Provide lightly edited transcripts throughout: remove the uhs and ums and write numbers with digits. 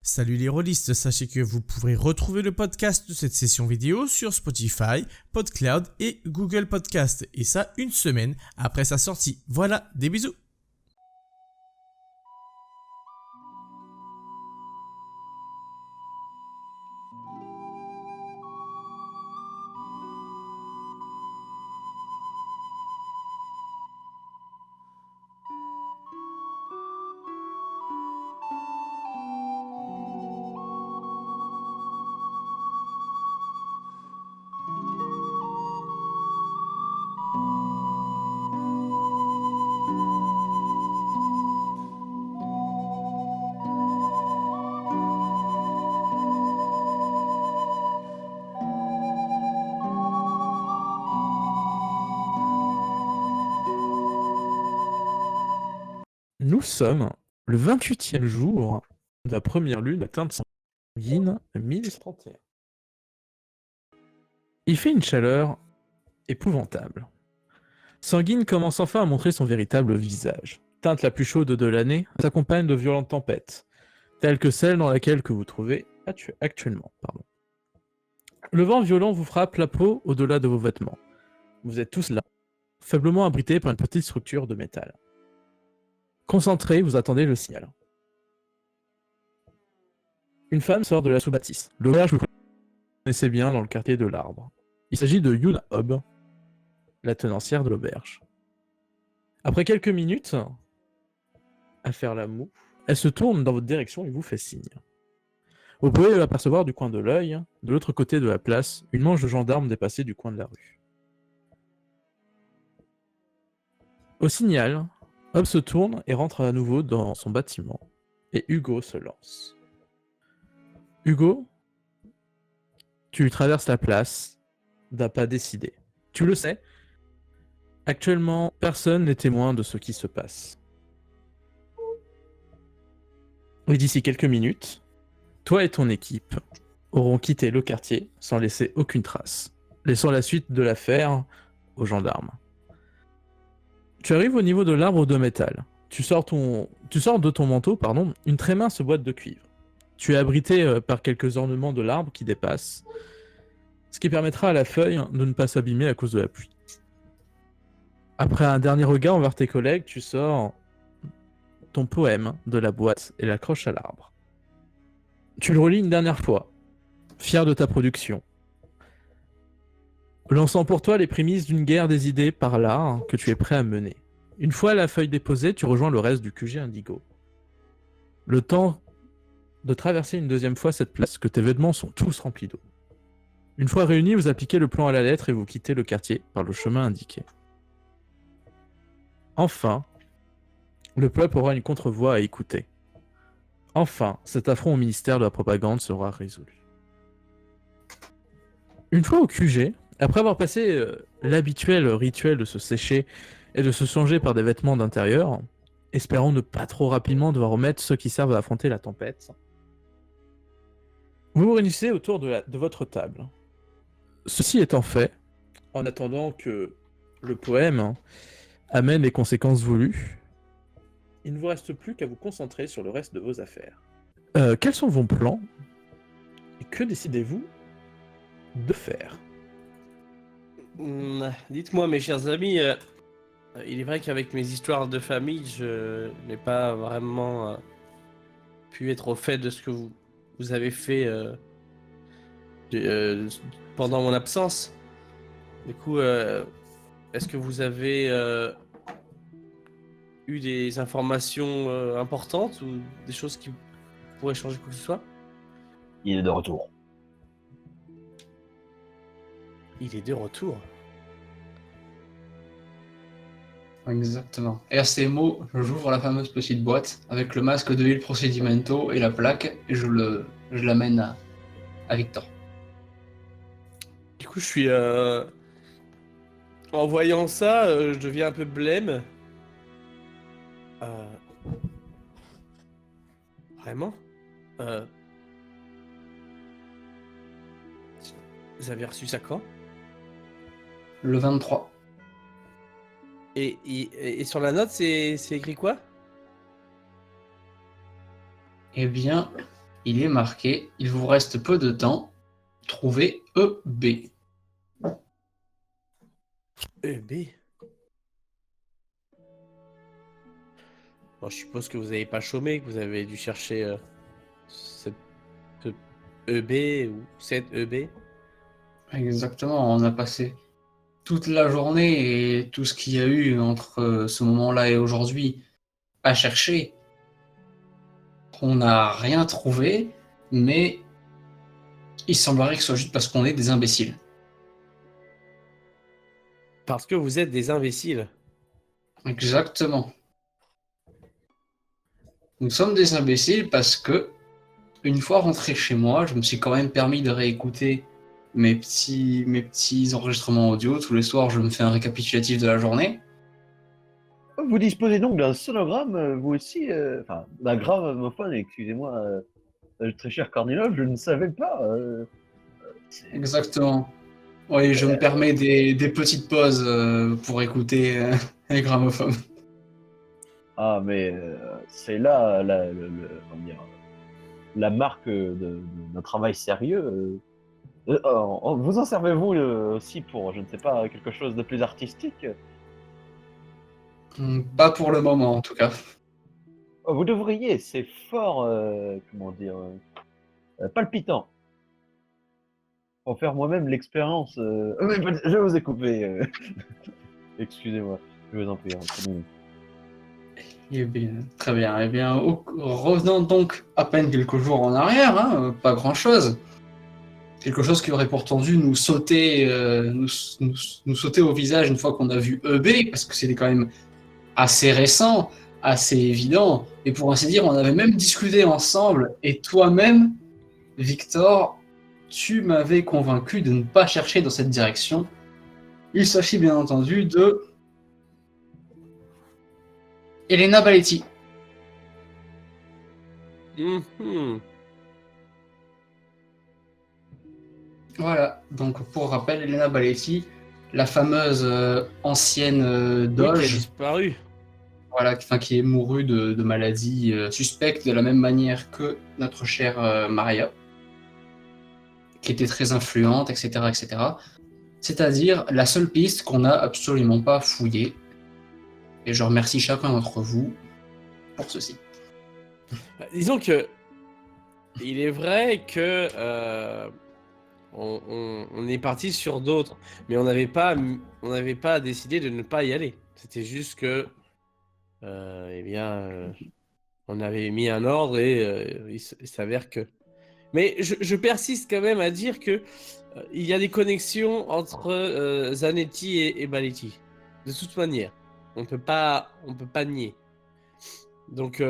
Salut les rôlistes, sachez que vous pourrez retrouver le podcast de cette session vidéo sur Spotify, PodCloud et Google Podcast, et ça une semaine après sa sortie. Voilà, des bisous. Nous sommes le 28e jour de la première lune atteinte sanguine 1031. Il fait une chaleur épouvantable. Sanguine commence enfin à montrer son véritable visage. Teinte la plus chaude de l'année, s'accompagne de violentes tempêtes, telles que celle dans laquelle que vous trouvez actuellement. Le vent violent vous frappe la peau au-delà de vos vêtements. Vous êtes tous là, faiblement abrités par une petite structure de métal. Concentrés, vous attendez le signal. Une femme sort de la sous-bâtisse. L'auberge que vous connaissez bien dans le quartier de l'Arbre. Il s'agit de Yuna Hob, la tenancière de l'auberge. Après quelques minutes à faire la moue, elle se tourne dans votre direction et vous fait signe. Vous pouvez apercevoir du coin de l'œil, de l'autre côté de la place, une manche de gendarmes dépassée du coin de la rue. Au signal, Hob se tourne et rentre à nouveau dans son bâtiment, et Hugo se lance. Hugo, tu traverses la place d'un pas décidé. Tu le sais, actuellement, personne n'est témoin de ce qui se passe. Et d'ici quelques minutes, toi et ton équipe auront quitté le quartier sans laisser aucune trace, laissant la suite de l'affaire aux gendarmes. Tu arrives au niveau de l'arbre de métal. Tu sors de ton manteau, une très mince boîte de cuivre. Tu es abrité par quelques ornements de l'arbre qui dépassent, ce qui permettra à la feuille de ne pas s'abîmer à cause de la pluie. Après un dernier regard envers tes collègues, tu sors ton poème de la boîte et l'accroches à l'arbre. Tu le relis une dernière fois, fier de ta production, lançant pour toi les prémices d'une guerre des idées par là que tu es prêt à mener. Une fois la feuille déposée, tu rejoins le reste du QG Indigo. Le temps de traverser une deuxième fois cette place que tes vêtements sont tous remplis d'eau. Une fois réunis, vous appliquez le plan à la lettre et vous quittez le quartier par le chemin indiqué. Enfin, le peuple aura une contre-voix à écouter. Enfin, cet affront au ministère de la propagande sera résolu. Une fois au QG, après avoir passé l'habituel rituel de se sécher et de se changer par des vêtements d'intérieur, espérant ne pas trop rapidement devoir remettre ceux qui servent à affronter la tempête, vous vous réunissez autour de votre table. Ceci étant fait, en attendant que le poème amène les conséquences voulues, il ne vous reste plus qu'à vous concentrer sur le reste de vos affaires. Quels sont vos plans et que décidez-vous de faire? Dites-moi, mes chers amis, il est vrai qu'avec mes histoires de famille, je n'ai pas vraiment pu être au fait de ce que vous avez fait pendant mon absence. Du coup, est-ce que vous avez eu des informations importantes ou des choses qui pourraient changer quoi que ce soit? Il est de retour. Il est de retour. Exactement. Et à ces mots, j'ouvre la fameuse petite boîte avec le masque de Il Procedimento et la plaque et je l'amène à Victor. Du coup, je suis en voyant ça, je deviens un peu blême. Vraiment? Vous avez reçu ça quand? Le 23. Et sur la note, c'est écrit quoi? Eh bien, il est marqué « Il vous reste peu de temps, trouvez EB ». EB. Bon, je suppose que vous n'avez pas chômé, que vous avez dû chercher cette EB ou cette EB. Exactement, on a passé toute la journée et tout ce qu'il y a eu entre ce moment-là et aujourd'hui à chercher. On n'a rien trouvé, mais il semblerait que ce soit juste parce qu'on est des imbéciles. Parce que vous êtes des imbéciles. Exactement. Nous sommes des imbéciles parce que, une fois rentré chez moi, je me suis quand même permis de réécouter mes petits enregistrements audio. Tous les soirs, je me fais un récapitulatif de la journée. Vous disposez donc d'un sonogramme, vous aussi, enfin, d'un gramophone, excusez-moi, très cher Kornilov, je ne savais pas. Exactement. Oui, je me permets des petites pauses pour écouter les gramophones. Ah, mais c'est là comment dire, la marque d'un travail sérieux. Vous en servez-vous aussi pour, je ne sais pas, quelque chose de plus artistique? Pas pour le moment, en tout cas. Oh, vous devriez, c'est fort, comment dire, palpitant. Pour faire moi-même l'expérience. Mais je vous ai coupé. Excusez-moi, je vous en prie. Continuez. Eh bien, très bien. Eh bien, revenons donc à peine quelques jours en arrière, hein, pas grand-chose. Quelque chose qui aurait pourtant dû nous sauter, nous sauter au visage une fois qu'on a vu EB, parce que c'était quand même assez récent, assez évident. Et pour ainsi dire, on avait même discuté ensemble, et toi-même, Victor, tu m'avais convaincu de ne pas chercher dans cette direction. Il s'agit bien entendu de Elena Baletti. Mhm. Voilà, donc pour rappel, Elena Baletti, la fameuse ancienne Oui, qui a doge, disparu. voilà, qui est mourue de maladie suspecte de la même manière que notre chère Maria, qui était très influente, etc., etc. C'est-à-dire la seule piste qu'on n'a absolument pas fouillée. Et je remercie chacun d'entre vous pour ceci. Bah, disons que il est vrai que on est parti sur d'autres, mais on n'avait pas décidé de ne pas y aller. C'était juste que eh bien on avait mis un ordre et il s'avère que. Mais je persiste quand même à dire que il y a des connexions entre Zanetti et Baletti. De toute manière, on peut pas nier. Donc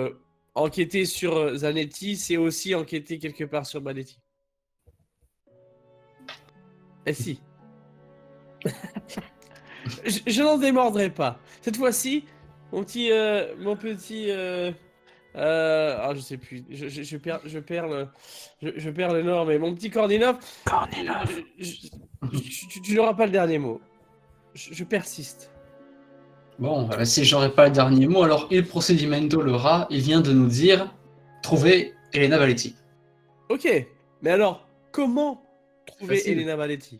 enquêter sur Zanetti, c'est aussi enquêter quelque part sur Baletti. Eh si. je n'en démordrai pas. Cette fois-ci, mon petit, ah, je sais plus. Je perds le nord, mais mon petit Kornilov. Tu n'auras pas le dernier mot. Je persiste. Bon, si j'aurais pas le dernier mot, alors il procedimento le rat, il vient de nous dire trouver Elena Baletti. Ok, mais alors, comment trouver Facile. Elena Baletti?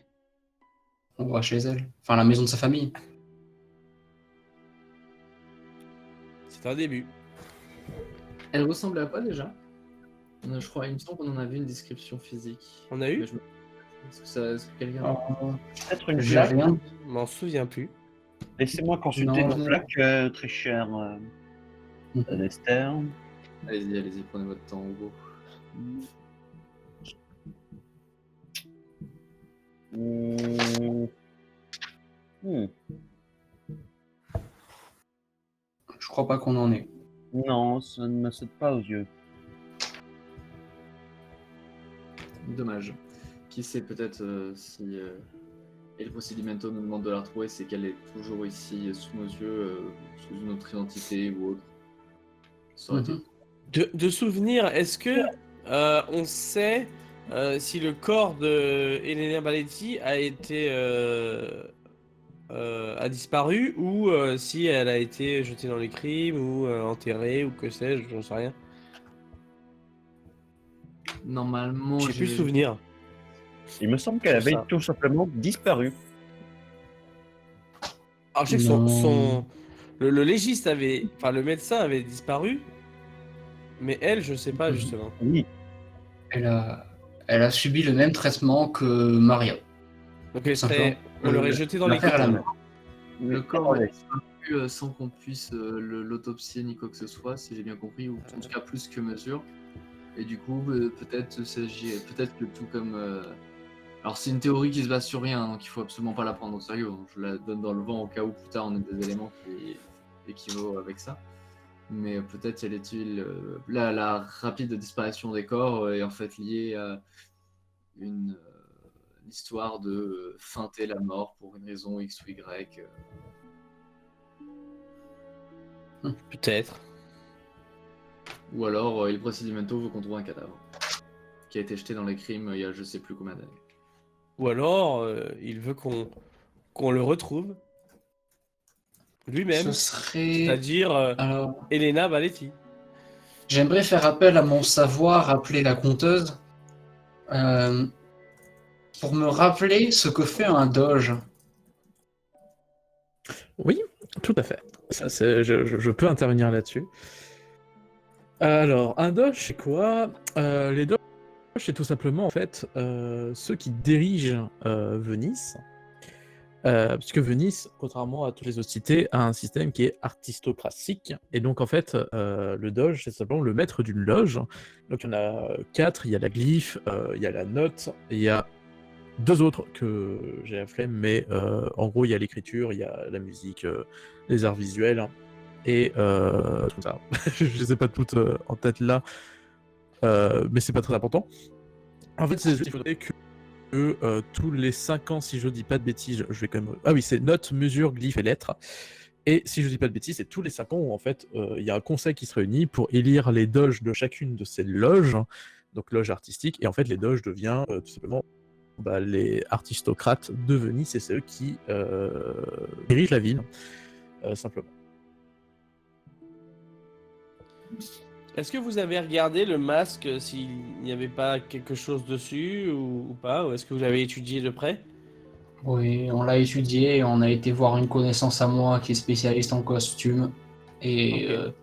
On va chez elle, enfin la maison de sa famille. C'est un début. Elle ressemble à quoi déjà? Je crois, il me semble qu'on en a vu une description physique. On a eu? Mais est-ce que quelqu'un... Peut-être une J'ai plaque. rien. Je m'en souviens plus. Laissez-moi consulter Non, une je- plaque, très cher Lester. Allez-y, prenez votre temps, Hugo. Je crois pas qu'on en ait. Non, ça ne me saute pas aux yeux. Dommage. Qui sait peut-être si El Procedimento nous demande de la retrouver, c'est qu'elle est toujours ici sous nos yeux, sous une autre identité ou autre. Ça aurait été- De souvenir, est-ce que on sait si le corps de Elena Baletti a été a disparu ou si elle a été jetée dans les crimes ou enterrée ou que sais-je, j'en sais rien. Normalement, J'ai plus le souvenir. Il me semble qu'elle C'est avait ça. tout simplement disparu. Alors, je sais que Non. le légiste avait. Enfin, le médecin avait disparu. Mais elle, je sais pas, justement. Oui. Elle a subi le même traitement que Maria. Donc, elle Simplement. serait. On l'aurait jeté dans les L'affaire, elle a critères. meurt. Le corps Ouais. est disparu sans qu'on puisse l'autopsier ni quoi que ce soit, si j'ai bien compris, ou en tout cas plus que mesure. Et du coup, peut-être que tout comme. Alors, c'est une théorie qui se base sur rien, donc il faut absolument pas la prendre au sérieux. Donc, je la donne dans le vent au cas où plus tard on a des éléments qui équivaut avec ça. Mais peut-être est-il la rapide disparition des corps est en fait liée à une histoire de feinter la mort pour une raison X ou Y. Peut-être. Ou alors il procedimento veut qu'on trouve un cadavre qui a été jeté dans les crimes il y a je sais plus combien d'années. Ou alors, il veut qu'on le retrouve lui-même. Ce serait. C'est-à-dire Alors, Elena Valetti. j'aimerais faire appel à mon savoir, appeler la conteuse, pour me rappeler ce que fait un doge. Oui, tout à fait. Ça, je peux intervenir là-dessus. Alors, un doge, c'est quoi? Les doges, c'est tout simplement en fait ceux qui dirigent Venise. Puisque Venise, contrairement à toutes les autres cités, a un système qui est aristocratique. Et donc, en fait, le doge, c'est simplement le maître d'une loge. Donc, il y en a 4. Il y a la glyphe, il y a la note, et il y a 2 autres que j'ai la flemme, mais en gros, il y a l'écriture, il y a la musique, les arts visuels, et tout ça. Je ne les ai pas toutes en tête là, mais c'est pas très important. En fait, c'est juste qu'il faudrait que tous les 5 ans, si je dis pas de bêtises, je vais quand même... Ah oui, c'est notes, mesures, glyphes et lettres. Et si je dis pas de bêtises, c'est tous les 5 ans où en fait, il y a un conseil qui se réunit pour élire les doges de chacune de ces loges, donc loges artistiques, et en fait, les doges deviennent tout simplement les aristocrates de Venise, et c'est eux qui dirigent la ville, simplement. Est-ce que vous avez regardé le masque s'il n'y avait pas quelque chose dessus ou pas? Ou est-ce que vous l'avez étudié de près? Oui, on l'a étudié, on a été voir une connaissance à moi qui est spécialiste en costume. Et Ok.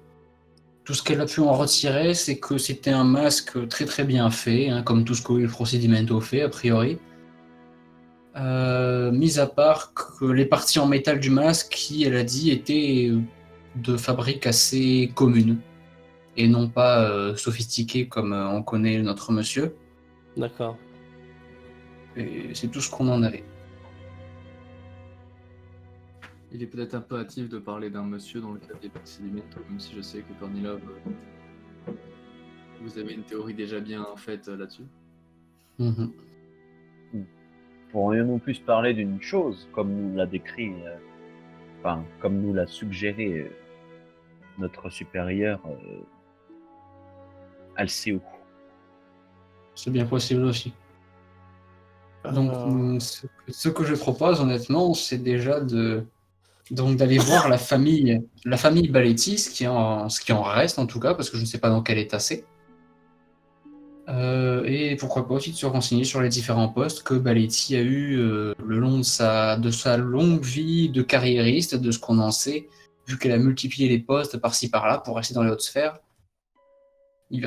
tout ce qu'elle a pu en retirer, c'est que c'était un masque très très bien fait, hein, comme tout ce que le procedimento fait, a priori. Mis à part que les parties en métal du masque, qui, elle a dit, étaient de fabrique assez commune, et non pas sophistiquées comme on connaît notre monsieur. D'accord. Et c'est tout ce qu'on en avait. Il est peut-être un peu hâtif de parler d'un monsieur dans le cadre des procedimento, même si je sais que Kornilov, vous avez une théorie déjà bien faite là-dessus. Mhm. Pourrions-nous plus parler d'une chose, comme nous l'a décrit, comme nous l'a suggéré notre supérieur Alceo. C'est bien possible aussi. Donc, ce que je propose, honnêtement, c'est déjà d'aller voir la famille Baletti, ce qui en reste en tout cas, parce que je ne sais pas dans quel état c'est. Et pourquoi pas aussi de se renseigner sur les différents postes que Baletti a eu le long de sa longue vie de carriériste, de ce qu'on en sait, vu qu'elle a multiplié les postes par-ci par-là pour rester dans les hautes sphères.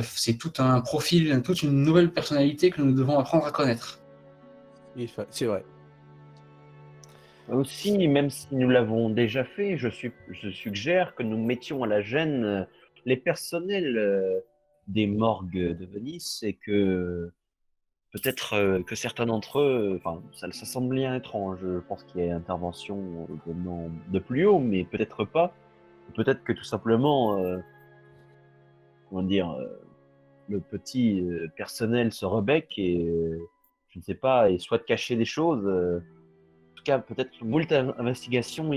C'est tout un profil, toute une nouvelle personnalité que nous devons apprendre à connaître. C'est vrai. Aussi, même si nous l'avons déjà fait, je suggère que nous mettions à la gêne les personnels des morgues de Venise et que peut-être que certains d'entre eux, ça semble bien étrange, je pense qu'il y a intervention venant de plus haut, mais peut-être pas. Peut-être que tout simplement, le petit personnel se rebecque et je ne sais pas, et souhaite cacher des choses. En tout cas, peut-être moult investigations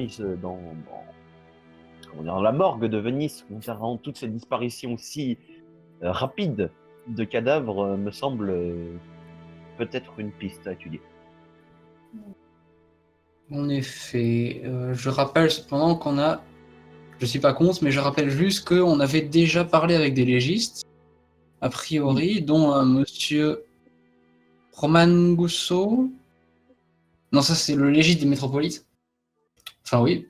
dans la morgue de Venise concernant toutes ces disparitions aussi rapides de cadavres me semble peut-être une piste à étudier. En effet, je rappelle cependant je suis pas contre, mais je rappelle juste qu'on avait déjà parlé avec des légistes a priori, dont un monsieur Roman Gousso. Non, ça c'est le légiste des métropolites. Enfin oui.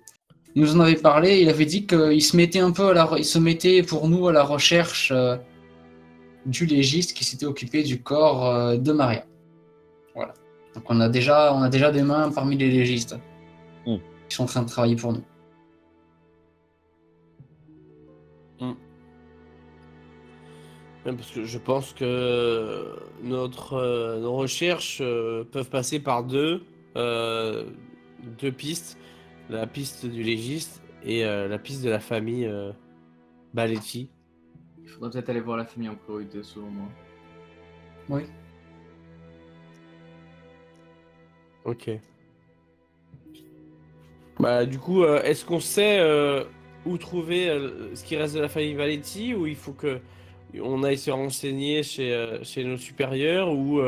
Il nous en avait parlé, il avait dit qu'il se mettait un peu il se mettait pour nous à la recherche du légiste qui s'était occupé du corps de Maria. Voilà. Donc on a déjà des mains parmi les légistes qui sont en train de travailler pour nous. Même parce que je pense que nos recherches peuvent passer par deux pistes. La piste du légiste et la piste de la famille Baletti. Il faudrait peut-être aller voir la famille en priorité, selon moi. Oui. Ok. Bah du coup, est-ce qu'on sait où trouver ce qui reste de la famille Valetti, ou il faut que on aille se renseigner chez nos supérieurs, ou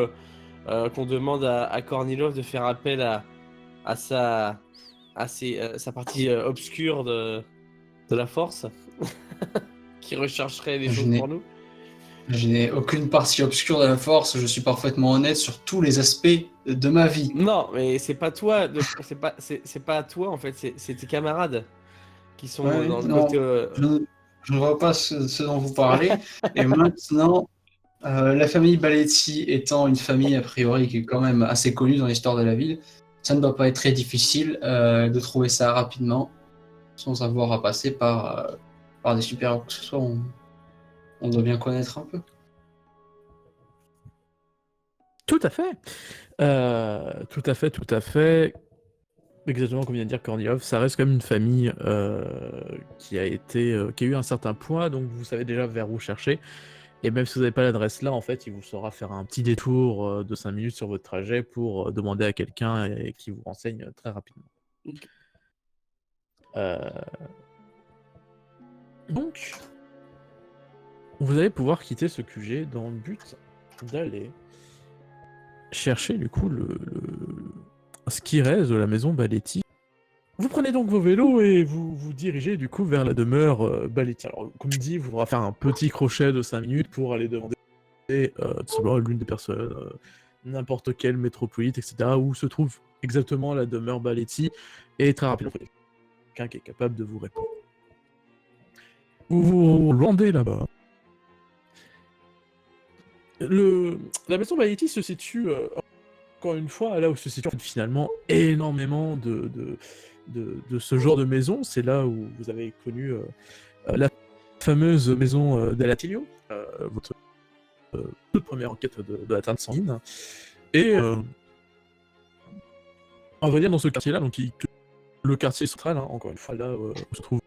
qu'on demande à Kornilov de faire appel à sa partie obscure de la force qui rechercherait les choses pour nous? Je n'ai aucune partie obscure de la force, je suis parfaitement honnête sur tous les aspects de ma vie. Non, mais c'est pas toi, c'est pas toi en fait, c'est tes camarades qui sont Ouais, dans le non, côté. je ne vois pas ce dont vous parlez. Et maintenant, la famille Baletti étant une famille a priori qui est quand même assez connue dans l'histoire de la ville, ça ne doit pas être très difficile de trouver ça rapidement, sans avoir à passer par des supérieurs que ce soit. On doit bien connaître un peu. Tout à fait. Tout à fait. Exactement comme vient de dire Korniov, ça reste quand même une famille qui a eu un certain poids, donc vous savez déjà vers où chercher. Et même si vous n'avez pas l'adresse là, en fait, il vous saura faire un petit détour de 5 minutes sur votre trajet pour demander à quelqu'un et qui vous renseigne très rapidement. Ok. Donc, vous allez pouvoir quitter ce QG dans le but d'aller chercher du coup ce qui reste de la maison Baletti. Vous prenez donc vos vélos et vous vous dirigez du coup vers la demeure Baletti. Alors, comme dit, vous devrez faire un petit crochet de 5 minutes pour aller demander tout simplement à l'une des personnes, n'importe quelle métropolite, etc., où se trouve exactement la demeure Baletti, et très rapidement, il y a quelqu'un qui est capable de vous répondre. Vous vous rendez là-bas. La maison Baletti se situe, encore une fois, là où se situe finalement énormément de ce genre de maison. C'est là où vous avez connu la fameuse maison d'Alatilio, votre toute première enquête de la teinte sanguine. Et on va dire dans ce quartier-là, donc le quartier central, hein, encore une fois, là où se trouvent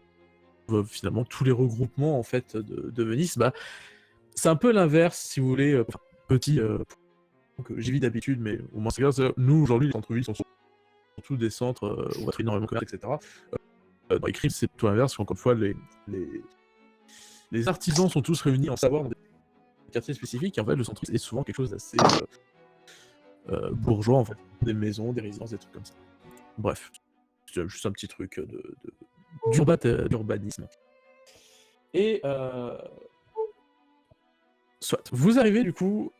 finalement tous les regroupements en fait de Venise, bah, c'est un peu l'inverse, si vous voulez, petit que j'évite d'habitude, mais au moins c'est clair, nous aujourd'hui les centres-villes sont surtout des centres où on va trouver énormément de commerce, etc. Dans les crimes, c'est tout l'inverse, parce qu'encore une fois, les artisans sont tous réunis en savoir dans des quartiers spécifiques, et en fait le centre-ville est souvent quelque chose d'assez bourgeois, en fait, des maisons, des résidences, des trucs comme ça. Bref, c'est juste un petit truc d'urbanisme. Et soit, vous arrivez du coup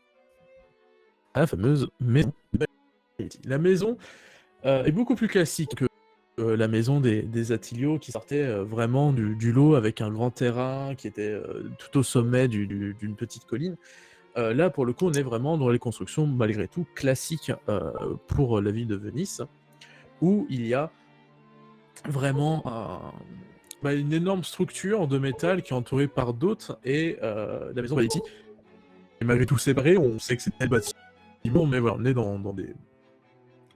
à la fameuse maison de Baletti. La maison est beaucoup plus classique que la maison des Attilio, qui sortait vraiment du lot avec un grand terrain qui était tout au sommet d'une petite colline. Là, pour le coup, on est vraiment dans les constructions, malgré tout, classiques pour la ville de Venise, où il y a vraiment une énorme structure de métal qui est entourée par d'autres, et la maison Baletti est malgré tout séparée. On sait que c'est des bâtiments, mais voilà, on est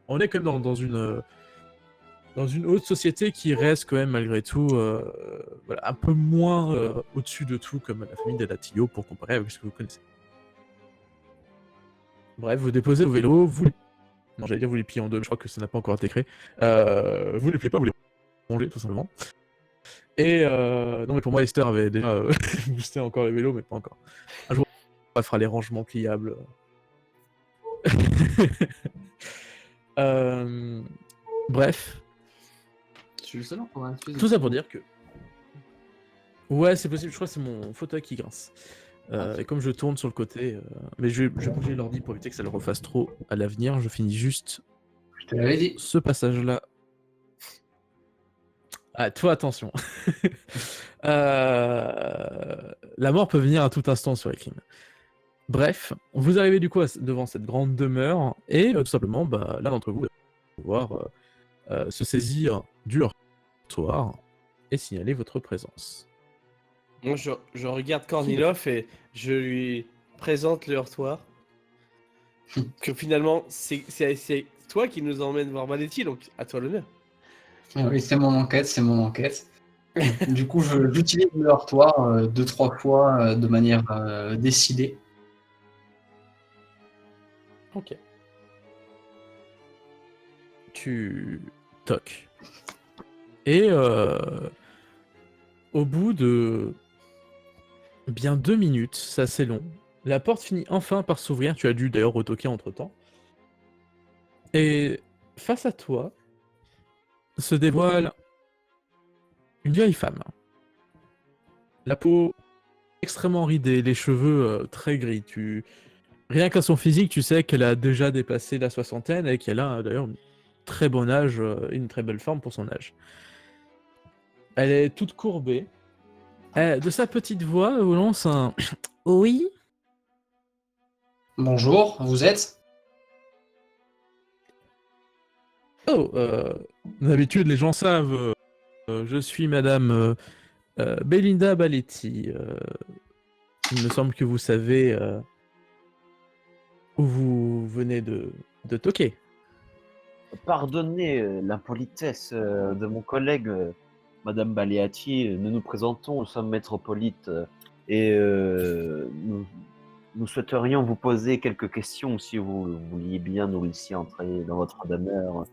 on est quand même dans une haute société qui reste quand même malgré tout voilà, un peu moins au-dessus de tout, comme la famille d'Alatillo, pour comparer avec ce que vous connaissez. Bref, vous déposez vos vélos, non, j'allais dire vous les pliez en deux, mais je crois que ça n'a pas encore été créé. Vous les pliez pas, vous les rangez tout simplement. Et non, mais pour moi, Esther avait déjà boosté encore les vélos, mais pas encore. Un jour, elle fera les rangements pliables. Bref. Je suis le seul à prendre un fils. Tout ça pour dire que... Ouais, c'est possible, je crois que c'est mon fauteuil qui grince. Et comme je tourne sur le côté, mais je vais bouger l'ordi pour éviter que ça le refasse trop à l'avenir. Je finis juste Je te l'avais dit. ce passage-là. Ah, toi, attention. La mort peut venir à tout instant sur les crimes. Bref, vous arrivez du coup devant cette grande demeure et tout simplement, l'un d'entre vous va pouvoir se saisir du heurtoir et signaler votre présence. Moi, je regarde Kornilov et je lui présente le heurtoir. Que finalement, c'est toi qui nous emmène voir Maletti, donc à toi l'honneur. Ah oui, c'est mon enquête, c'est mon enquête. Du coup, j'utilise le heurtoir 2-3 fois de manière décidée. Ok. Tu toques. Et au bout de bien 2 minutes, c'est assez long, la porte finit enfin par s'ouvrir. Tu as dû d'ailleurs retoquer entre-temps. Et face à toi se dévoile une vieille femme. La peau extrêmement ridée, les cheveux très gris. Rien qu'à son physique, tu sais qu'elle a déjà dépassé la soixantaine et qu'elle a d'ailleurs un très bon âge, une très belle forme pour son âge. Elle est toute courbée. De sa petite voix, elle vous lance un « Oui ?» Bonjour, vous êtes? Oh, d'habitude, les gens savent. Je suis madame Belinda Baletti. Il me semble que vous savez où vous venez de toquer. Pardonnez l'impolitesse de mon collègue, Madame Baleatti. Nous nous présentons, nous sommes métropolites et nous souhaiterions vous poser quelques questions si vous vouliez bien nous laisser entrer dans votre demeure.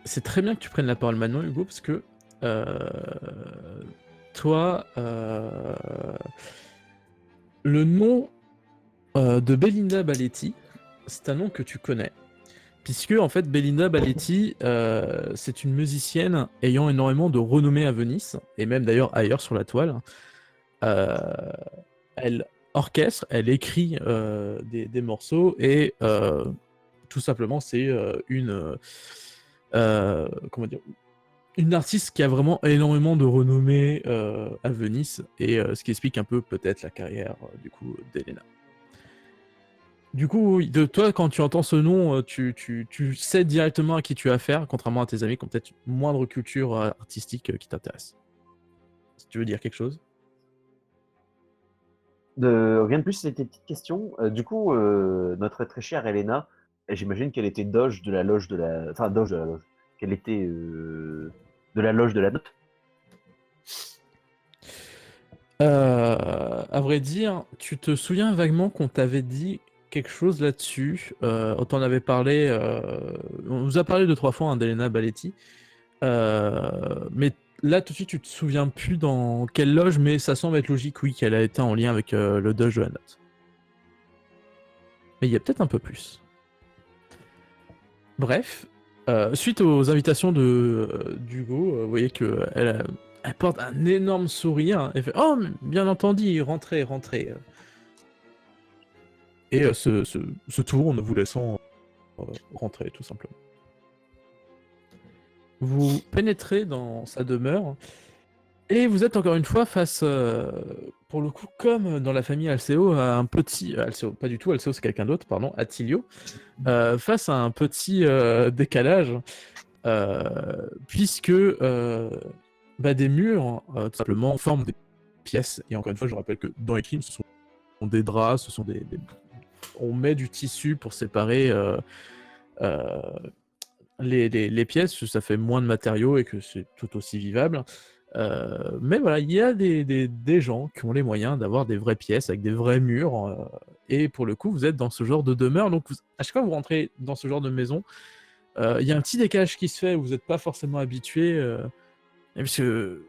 C'est très bien que tu prennes la parole maintenant, Hugo, parce que toi, le nom de Belinda Baletti, c'est un nom que tu connais. Puisque, en fait, Belinda Baletti, c'est une musicienne ayant énormément de renommée à Venise, et même d'ailleurs ailleurs sur la toile. Elle orchestre, elle écrit des morceaux, et tout simplement, c'est comment dire, une artiste qui a vraiment énormément de renommée à Venise, et ce qui explique un peu peut-être la carrière du coup d'Elena. Du coup, de toi, quand tu entends ce nom, tu sais directement à qui tu as affaire, contrairement à tes amis qui ont peut-être une moindre culture artistique qui t'intéresse. Si tu veux dire quelque chose? Rien de plus, c'était une petite question. Du coup, notre très chère Elena, j'imagine qu'elle était doge de la loge de la... Enfin, doge de la loge. Qu'elle était de la loge de la note. À vrai dire, tu te souviens vaguement qu'on t'avait dit quelque chose là-dessus. On t'en avait parlé. On nous a parlé 2-3 fois d'Elena Baletti. Mais là, tout de suite, tu te souviens plus dans quelle loge, mais ça semble être logique, oui, qu'elle a été en lien avec le doge de la note. Mais il y a peut-être un peu plus. Bref, suite aux invitations d'Hugo, vous voyez qu'elle elle porte un énorme sourire et fait « Oh, bien entendu, rentrez, rentrez !» Et se tourne, vous laissant rentrer, tout simplement. Vous pénétrez dans sa demeure, et vous êtes encore une fois face, pour le coup, comme dans la famille Alceo, à un petit... Alceo, pas du tout, Alceo c'est quelqu'un d'autre, pardon, Attilio, face à un petit décalage, puisque des murs, tout simplement, forment des pièces. Et encore une fois, je rappelle que dans les crimes, ce sont des draps, ce sont on met du tissu pour séparer les pièces, ça fait moins de matériaux et que c'est tout aussi vivable. Mais voilà, il y a des gens qui ont les moyens d'avoir des vraies pièces avec des vrais murs. Et pour le coup, vous êtes dans ce genre de demeure. Donc, à chaque fois que vous rentrez dans ce genre de maison, il y a un petit décalage qui se fait où vous n'êtes pas forcément habitué. Parce que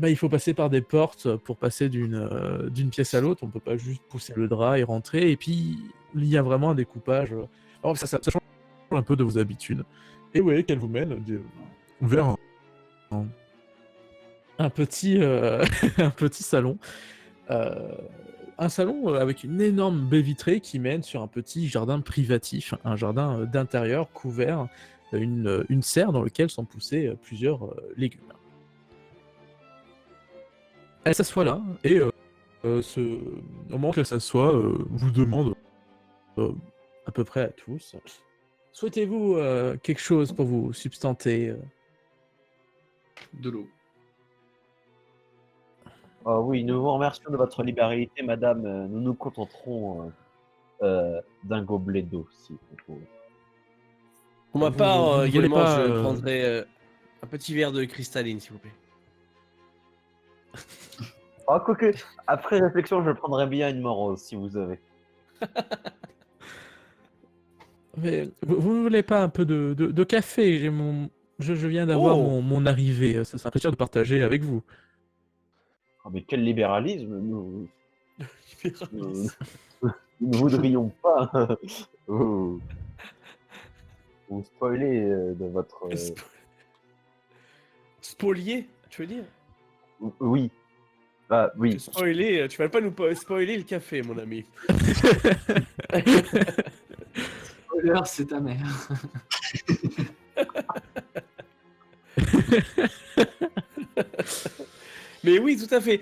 il faut passer par des portes pour passer d'une pièce à l'autre. On ne peut pas juste pousser le drap et rentrer. Et puis, il y a vraiment un découpage. Alors, ça change un peu de vos habitudes. Et vous voyez qu'elle vous mène vers un petit, un petit salon. Euh, un salon avec une énorme baie vitrée qui mène sur un petit jardin privatif, un jardin d'intérieur couvert, une serre dans laquelle sont poussés plusieurs légumes. Elle s'assoit là et au moment qu'elle s'assoit, vous demande à peu près à tous. Souhaitez-vous quelque chose pour vous substanter De l'eau. Ah oui, nous vous remercions de votre libéralité, madame. Nous nous contenterons d'un gobelet d'eau, si vous pouvez. Pour ma Vous- part, vous ne voulez également, pas, je prendrai un petit verre de cristalline, s'il vous plaît. Ah, quoique, après réflexion, je prendrais bien une morose, si vous avez. Mais vous ne voulez pas un peu de café? Je viens d'avoir Oh mon arrivée. Ça serait un plaisir de partager avec vous. Ah, mais quel libéralisme! Nous ne voudrions pas vous, vous spoiler de votre. Spolier, tu veux dire? Oui. Ah, oui. Spoiler, tu vas pas nous spoiler le café, mon ami. Spoiler, c'est ta mère. Mais oui, tout à fait.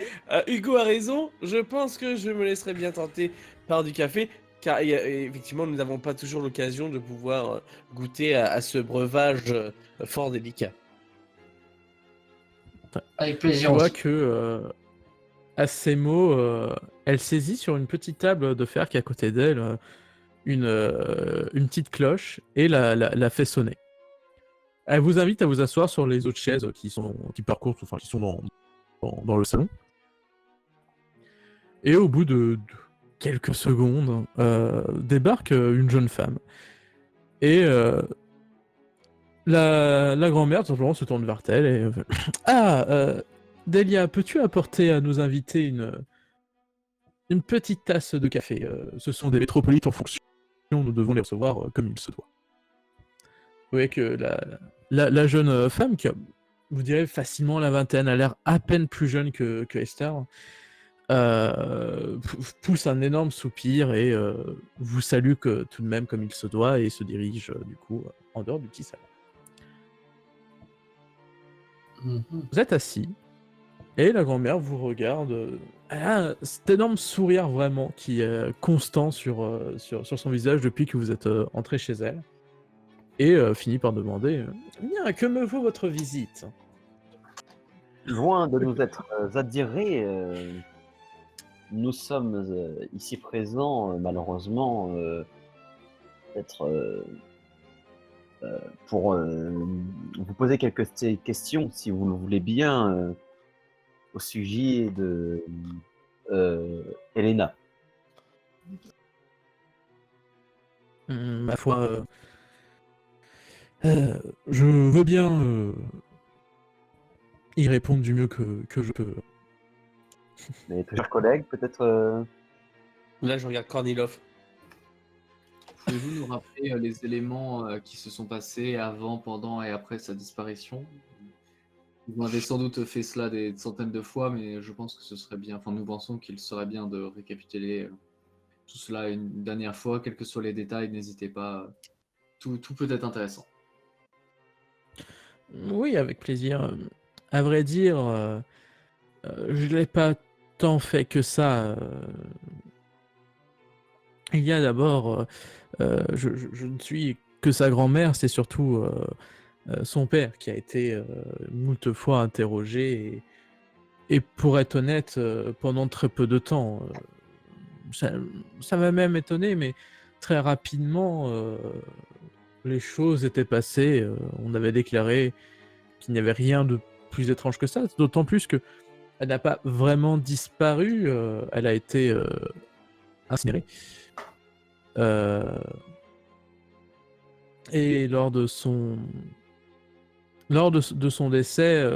Hugo a raison. Je pense que je me laisserai bien tenter par du café, car effectivement, nous n'avons pas toujours l'occasion de pouvoir goûter à ce breuvage fort délicat. Avec Tu plaisir vois aussi. que, à ces mots, elle saisit sur une petite table de fer qui est à côté d'elle une petite cloche et la fait sonner. Elle vous invite à vous asseoir sur les autres chaises qui parcourent, enfin qui sont dans le salon. Et au bout de quelques secondes, débarque une jeune femme. Et la grand-mère, tout simplement, se tourne vers elle et Ah, Delia, peux-tu apporter à nos invités une petite tasse de café? Ce sont des métropolites en fonction, nous devons les recevoir comme il se doit. Vous voyez que la jeune femme, qui a, vous direz, facilement la vingtaine, a l'air à peine plus jeune que Esther, pousse un énorme soupir et vous salue tout de même comme il se doit et se dirige du coup en dehors du petit salon. Mhm. Vous êtes assis et la grand-mère vous regarde. Elle a cet énorme sourire vraiment qui est constant sur son visage depuis que vous êtes entré chez elle et finit par demander Bien, que me vaut votre visite? Loin de nous être attirés, nous sommes ici présents, malheureusement, peut-être pour vous poser quelques questions, si vous le voulez bien, au sujet de Elena. Ma foi, je veux bien y répondre du mieux que je peux. Mes très chers collègues, peut-être. Là, je regarde Kornilov. Pouvez-vous nous rappeler les éléments qui se sont passés avant, pendant et après sa disparition? Vous avez sans doute fait cela des centaines de fois, mais je pense que ce serait bien, enfin nous pensons qu'il serait bien de récapituler tout cela une dernière fois, quels que soient les détails, n'hésitez pas, tout peut être intéressant. Oui, avec plaisir. À vrai dire, je l'ai pas tant fait que ça. Il y a d'abord, je ne suis que sa grand-mère, c'est surtout son père qui a été moult fois interrogé et pour être honnête, pendant très peu de temps. Ça m'a même étonné, mais très rapidement, les choses étaient passées. On avait déclaré qu'il n'y avait rien de plus étrange que ça, d'autant plus que elle n'a pas vraiment disparu, elle a été incinérée. Et lors de son décès,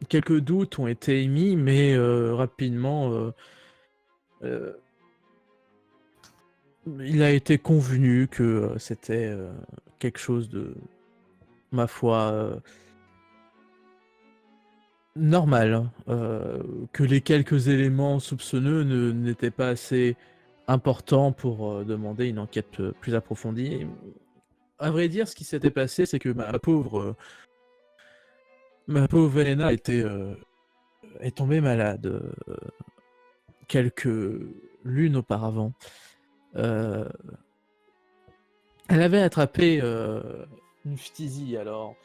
quelques doutes ont été émis, mais rapidement, euh, il a été convenu que c'était quelque chose de, ma foi, normal, que les quelques éléments soupçonneux n'étaient pas assez importants pour demander une enquête plus approfondie. Et, à vrai dire, ce qui s'était passé, c'est que ma pauvre Elena est tombée malade quelques lunes auparavant. Euh, Elle avait attrapé une phtisie, alors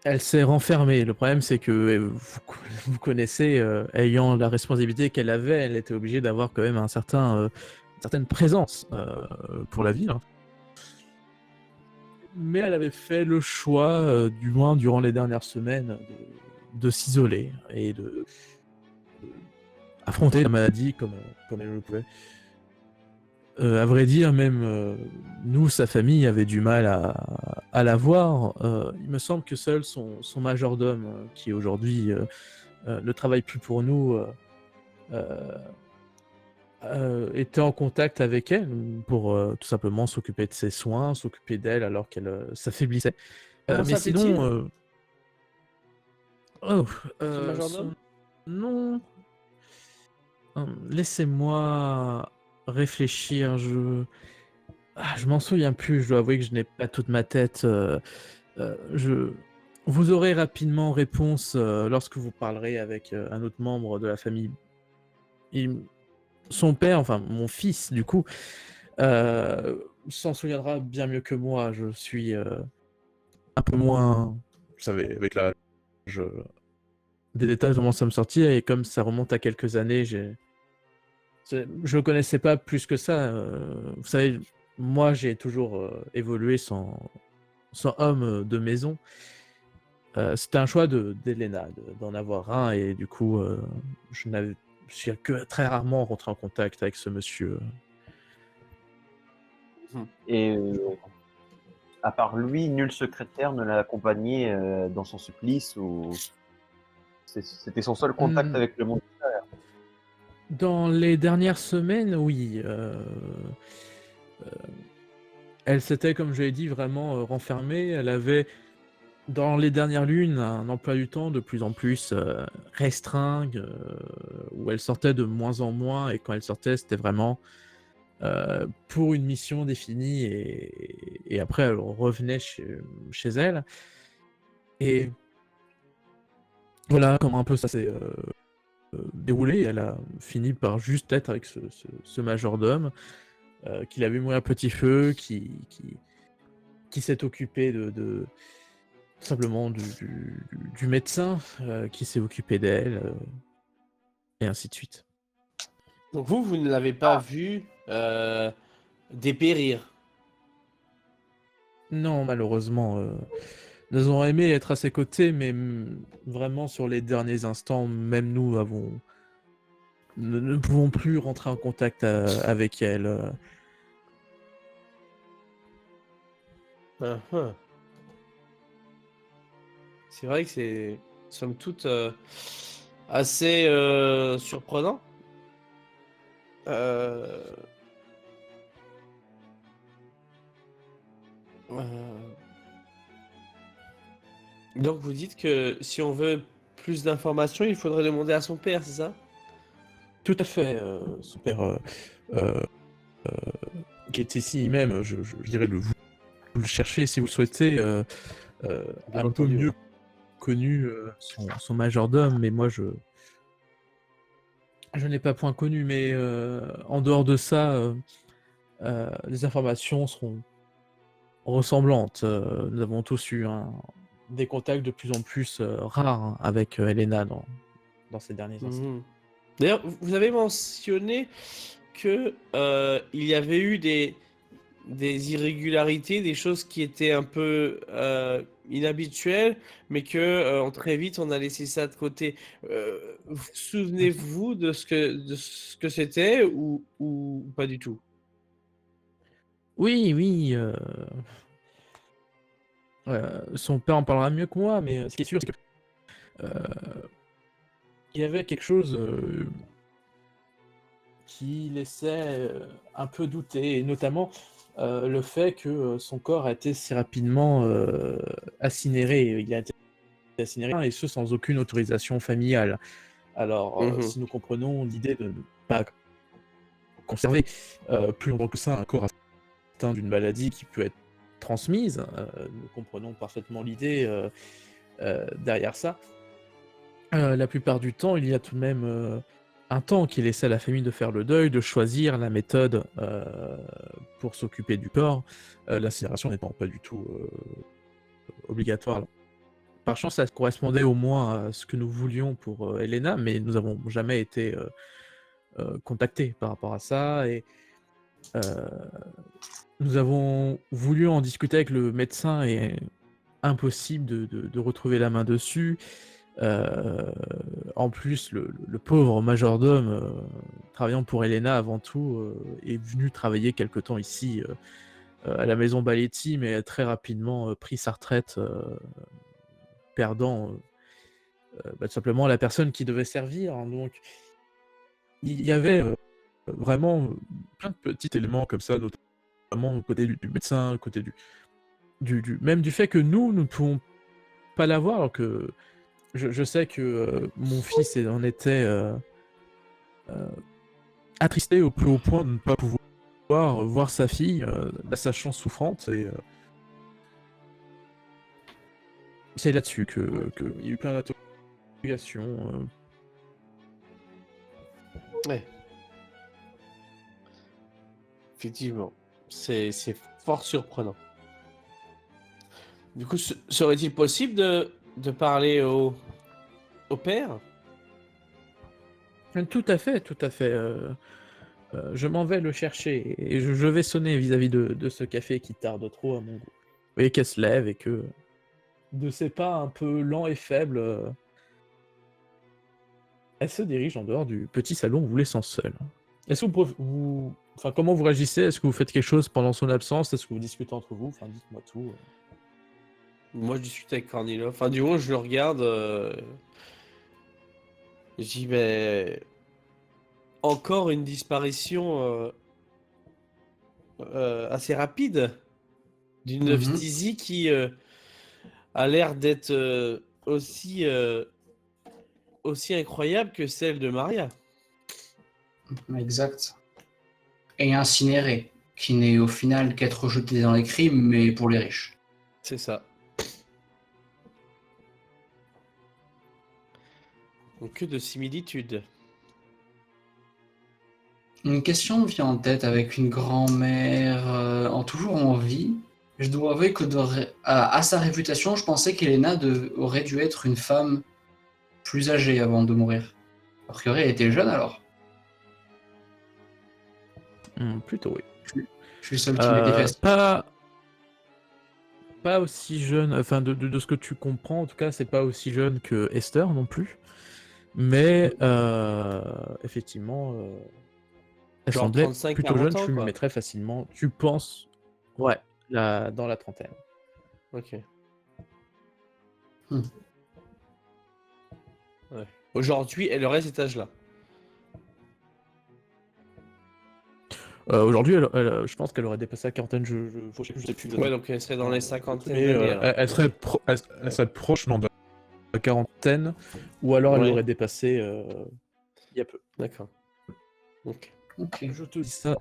elle s'est renfermée. Le problème, c'est que vous connaissez, ayant la responsabilité qu'elle avait, elle était obligée d'avoir quand même une certaine présence pour la ville. Mais elle avait fait le choix, du moins durant les dernières semaines, de s'isoler et de affronter la maladie comme elle le pouvait. À vrai dire, même nous, sa famille, avait du mal à la voir. Il me semble que seul son majordome, qui aujourd'hui ne travaille plus pour nous, euh, était en contact avec elle pour tout simplement s'occuper de ses soins, s'occuper d'elle alors qu'elle s'affaiblissait. Comment Mais s'appelle-t-il, sinon, oh, ce majordome? son nom, laissez-moi réfléchir. Je m'en souviens plus, je dois avouer que je n'ai pas toute ma tête. Je... Vous aurez rapidement réponse lorsque vous parlerez avec un autre membre de la famille. Il- Son père, enfin mon fils du coup, euh, s'en souviendra bien mieux que moi. Je suis un peu moins, vous savez, avec l'âge, des détails commencent à me sortir et comme ça remonte à quelques années, je ne connaissais pas plus que ça. Vous savez, moi j'ai toujours évolué sans homme de maison. C'était un choix d'Elena d'en avoir un et du coup je suis que très rarement rentré en contact avec ce monsieur. Et à part lui, nul secrétaire ne l'a accompagné dans son supplice ou c'était son seul contact Hmm, avec le monde. Dans les dernières semaines, oui. Elle s'était, comme je l'ai dit, vraiment renfermée. Elle avait, dans les dernières lunes, un emploi du temps de plus en plus restreint, où elle sortait de moins en moins, et quand elle sortait, c'était vraiment pour une mission définie, et après, elle revenait chez elle. Et voilà comment un peu ça s'est déroulé. Elle a fini par juste être avec ce majordome, qui l'a vu mourir à petit feu, qui s'est occupé tout simplement du médecin, qui s'est occupé d'elle, et ainsi de suite. Donc vous ne l'avez pas vu dépérir. Non, malheureusement, nous aurions aimé être à ses côtés, mais vraiment sur les derniers instants, même nous ne pouvons plus rentrer en contact avec elle. Ah, ah. C'est vrai que c'est, somme toute, assez surprenant. Euh, euh, Donc vous dites que si on veut plus d'informations, il faudrait demander à son père, c'est ça? Tout à fait, son père, euh, qui est ici même, je dirais vous le chercher si vous le souhaitez, Bien un peu entendu, mieux ouais. connu son majordome, mais moi je n'ai pas point connu, mais en dehors de ça, les informations seront ressemblantes. Nous avons tous eu des contacts de plus en plus rares, hein, avec Elena dans ces derniers instants. Mhm. D'ailleurs, vous avez mentionné que il y avait eu des irrégularités, des choses qui étaient un peu inhabituelles, mais que très vite on a laissé ça de côté. Vous souvenez-vous de ce que c'était ou pas du tout? Oui, oui, son père en parlera mieux que moi, mais ce qui est sûr, c'est que il y avait quelque chose qui laissait un peu douter, et notamment le fait que son corps a été si rapidement incinéré. Il a été incinérés, et ce sans aucune autorisation familiale. Alors, si nous comprenons l'idée de ne pas conserver plus longtemps que ça un corps atteint d'une maladie qui peut être transmise, nous comprenons parfaitement l'idée derrière ça. La plupart du temps, il y a tout de même un temps qui est laissé à la famille de faire le deuil, de choisir la méthode pour s'occuper du corps, l'incinération n'étant pas du tout obligatoire. Par chance, ça correspondait au moins à ce que nous voulions pour Elena, mais nous n'avons jamais été contactés par rapport à ça, et nous avons voulu en discuter avec le médecin, et impossible de retrouver la main dessus. En plus, le pauvre majordome, travaillant pour Elena avant tout, est venu travailler quelque temps ici à la maison Baletti, mais très rapidement pris sa retraite, perdant tout simplement la personne qui devait servir. Donc, il y avait vraiment plein de petits éléments comme ça, notamment au côté du médecin, au côté même du fait que nous ne pouvons pas l'avoir, alors que je sais que mon fils en était attristé au plus haut point de ne pas pouvoir voir sa fille, la sachant souffrante, et c'est là-dessus qu'il y a eu plein d'interrogations. Ouais. Effectivement, c'est fort surprenant. Du coup, serait-il possible de parler au père? Tout à fait, tout à fait. Je m'en vais le chercher, et je vais sonner vis-à-vis de ce café qui tarde trop à mon goût. Vous voyez qu'elle se lève, et que de ses pas un peu lents et faibles, elle se dirige en dehors du petit salon, vous laissant seul. Est-ce que enfin, comment vous réagissez? Est-ce que vous faites quelque chose pendant son absence? Est-ce que vous discutez entre vous? Enfin, dites-moi tout. Moi, je discute avec Cornilo. Enfin, du moins, je le regarde. Je dis, ben, encore une disparition assez rapide d'une phtisie qui a l'air d'être aussi incroyable que celle de Maria. Exact. Et incinéré, qui n'est au final qu'être jeté dans les crimes, mais pour les riches. C'est ça. Donc, que de similitudes. Une question me vient en tête avec une grand-mère toujours en vie. Je dois avouer que à sa réputation, je pensais qu'Elena aurait dû être une femme plus âgée avant de mourir. A priori, elle était jeune alors. Plutôt, oui. Je suis le seul qui m'était fait. Pas aussi jeune, enfin de ce que tu comprends, en tout cas, c'est pas aussi jeune que Esther non plus. Mais effectivement, elle Genre semblait 35, plutôt 40 jeune, ans, tu le quoi. mettrais facilement, tu penses, ouais, dans la trentaine. Ok. Ouais. Aujourd'hui, elle aurait cet âge-là. Aujourd'hui, je pense qu'elle aurait dépassé la quarantaine, je sais plus. Ouais, donc elle serait dans les cinquantaines Mais d'années. alors. elle serait proche de la quarantaine, ou alors elle Ouais. l'aurait dépassé il y a peu. D'accord. Ok. Ok. Je te dis ça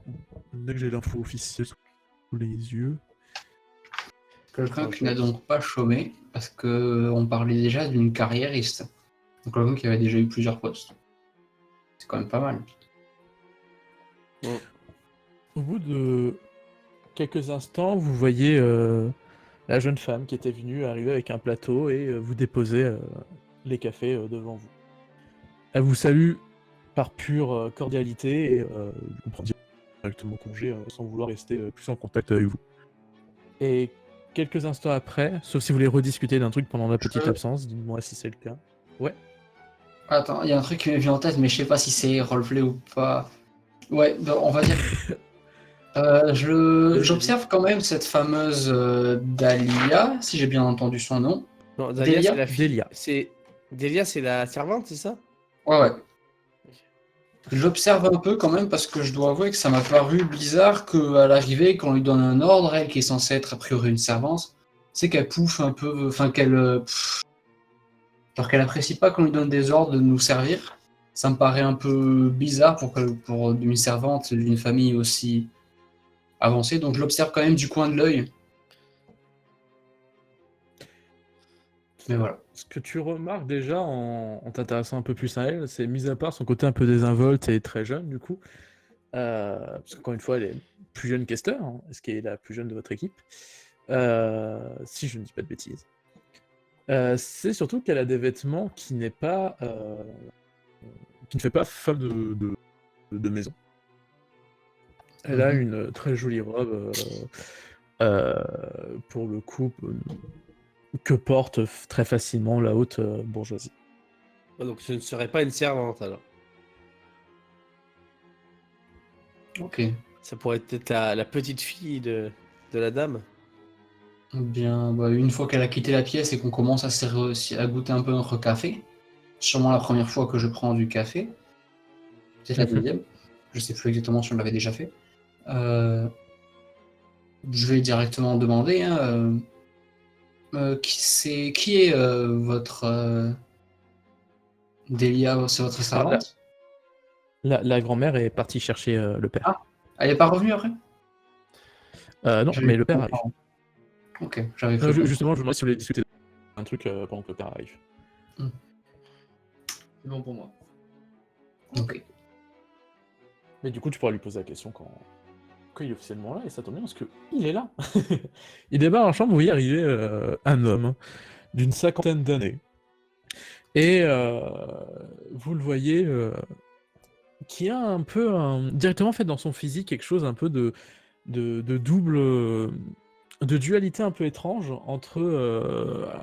dès que j'ai l'info officielle sous les yeux. Quelqu'un qui n'a donc pas chômé, parce qu'on parlait déjà d'une carriériste. Donc quelqu'un qui avait déjà eu plusieurs postes. C'est quand même pas mal. Au bout de quelques instants, vous voyez la jeune femme qui était venue arriver avec un plateau et vous déposer les cafés devant vous. Elle vous salue par pure cordialité et vous prend directement congé sans vouloir rester plus en contact avec vous. Et quelques instants après, sauf si vous voulez rediscuter d'un truc pendant la petite absence, dites-moi si c'est le cas. Ouais. Attends, il y a un truc qui m'est venu en tête, mais je sais pas si c'est roleplay ou pas. Ouais, bah, on va dire. J'observe quand même cette fameuse Dahlia, si j'ai bien entendu son nom. Non, Dahlia, Delia c'est la fille. Delia. Delia, c'est la servante, c'est ça? Ouais. J'observe un peu quand même parce que je dois avouer que ça m'a paru bizarre qu'à l'arrivée, quand on lui donne un ordre, elle qui est censée être a priori une servante, c'est qu'elle pouffe un peu, enfin qu'elle alors qu'elle apprécie pas qu'on lui donne des ordres de nous servir. Ça me paraît un peu bizarre pour une servante d'une famille aussi avancée, donc je l'observe quand même du coin de l'œil. Mais voilà. Ce que tu remarques déjà en t'intéressant un peu plus à elle, c'est mis à part son côté un peu désinvolte et très jeune du coup, parce qu'encore une fois elle est plus jeune qu'Esther, hein, ce qui est la plus jeune de votre équipe, si je ne dis pas de bêtises. C'est surtout qu'elle a des vêtements qui n'est pas, qui ne fait pas femme de maison. Elle a une très jolie robe, pour le coup, que porte très facilement la haute bourgeoisie. Donc ce ne serait pas une servante alors. Ok. Ça pourrait être la petite fille de la dame. Bien, bah, une fois qu'elle a quitté la pièce et qu'on commence à goûter un peu notre café, sûrement la première fois que je prends du café, peut-être la deuxième, je sais plus exactement si on l'avait déjà fait. Je vais directement demander hein, qui est votre Delia, c'est votre servante? La grand-mère est partie chercher le père. Ah, elle est pas revenue après? Non, J'avais mais le père cru arrive. comprendre. Ok, j'avais cru comprendre. Justement, je me demande si vous voulez discuter d'un truc pendant que le père arrive. C'est bon pour moi. Ok. Mais du coup, tu pourras lui poser la question quand il est officiellement là, et ça tombe bien parce qu'il est là. Il débarque en chambre, vous voyez arriver un homme d'une cinquantaine d'années. Et vous le voyez qui a un peu directement fait dans son physique quelque chose un peu de double, de dualité un peu étrange entre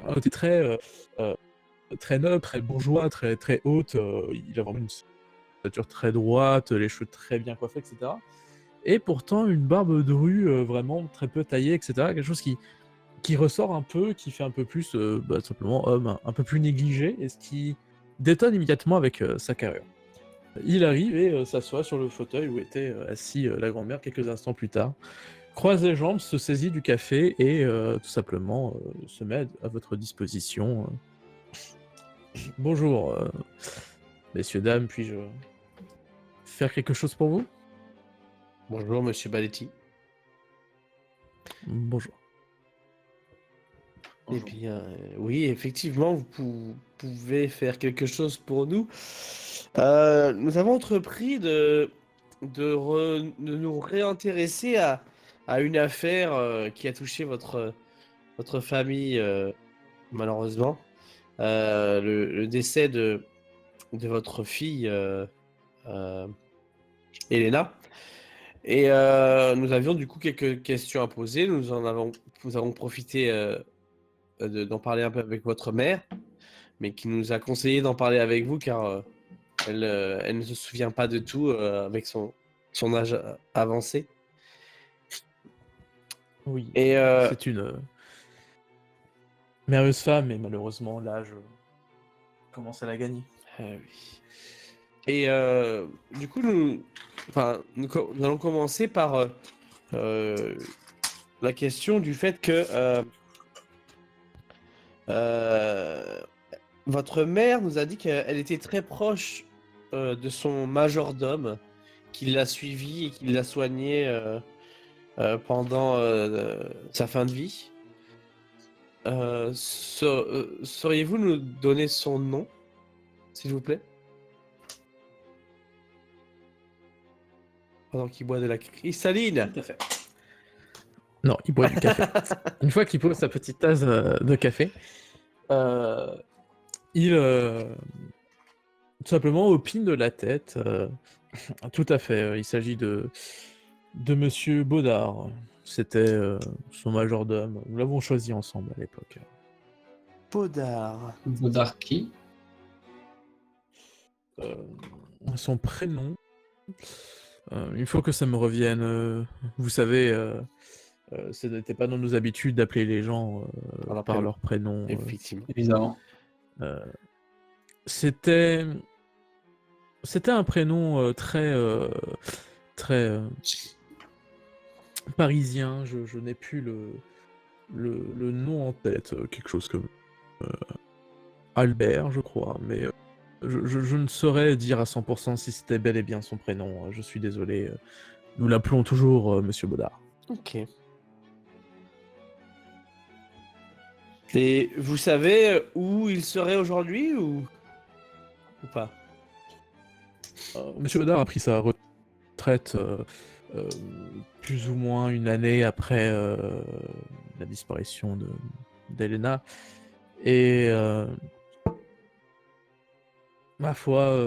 un côté très noble, très bourgeois, très haute. Il a vraiment une stature très droite, les cheveux très bien coiffés, etc. Et pourtant une barbe de rue vraiment très peu taillée, etc. Quelque chose qui ressort un peu, qui fait un peu plus simplement homme, un peu plus négligé, et ce qui détonne immédiatement avec sa carrure. Il arrive et s'assoit sur le fauteuil où était assis la grand-mère quelques instants plus tard, croise les jambes, se saisit du café et tout simplement se met à votre disposition. Bonjour, messieurs, dames, puis-je faire quelque chose pour vous? Bonjour Monsieur Baletti. Bonjour. Eh bien, oui, effectivement, vous pouvez faire quelque chose pour nous. Nous avons entrepris de nous réintéresser à une affaire qui a touché votre famille, malheureusement. Le décès de votre fille, Elena. Et nous avions du coup quelques questions à poser. Nous avons profité d'en parler un peu avec votre mère, mais qui nous a conseillé d'en parler avec vous car elle ne se souvient pas de tout avec son âge avancé. Oui, Et c'est une merveilleuse femme, mais malheureusement, l'âge commence à la gagner. oui. Et du coup, nous allons commencer par la question du fait que votre mère nous a dit qu'elle était très proche de son majordome, qui l'a suivi et qui l'a soigné pendant sa fin de vie. Sauriez-vous nous donner son nom, s'il vous plaît? Pendant qu'il boit de la cristalline. Tout à fait. Non, il boit du café. Une fois qu'il pose sa petite tasse de café, il tout simplement opine de la tête. Tout à fait, il s'agit de Monsieur Baudard. C'était son majordome. Nous l'avons choisi ensemble à l'époque. Baudard. Vodarki. Son prénom. Il faut que ça me revienne. Vous savez, ce n'était pas dans nos habitudes d'appeler les gens par leur prénom. Effectivement. Évidemment. C'était un prénom très parisien. Je n'ai plus le nom en tête. Quelque chose comme Albert, je crois, mais je ne saurais dire à 100% si c'était bel et bien son prénom. Je suis désolé. Nous l'appelons toujours Monsieur Baudard. Ok. Et vous savez où il serait aujourd'hui ou pas? Monsieur Baudard a pris sa retraite euh, plus ou moins une année après la disparition d'Elena. Et ma foi,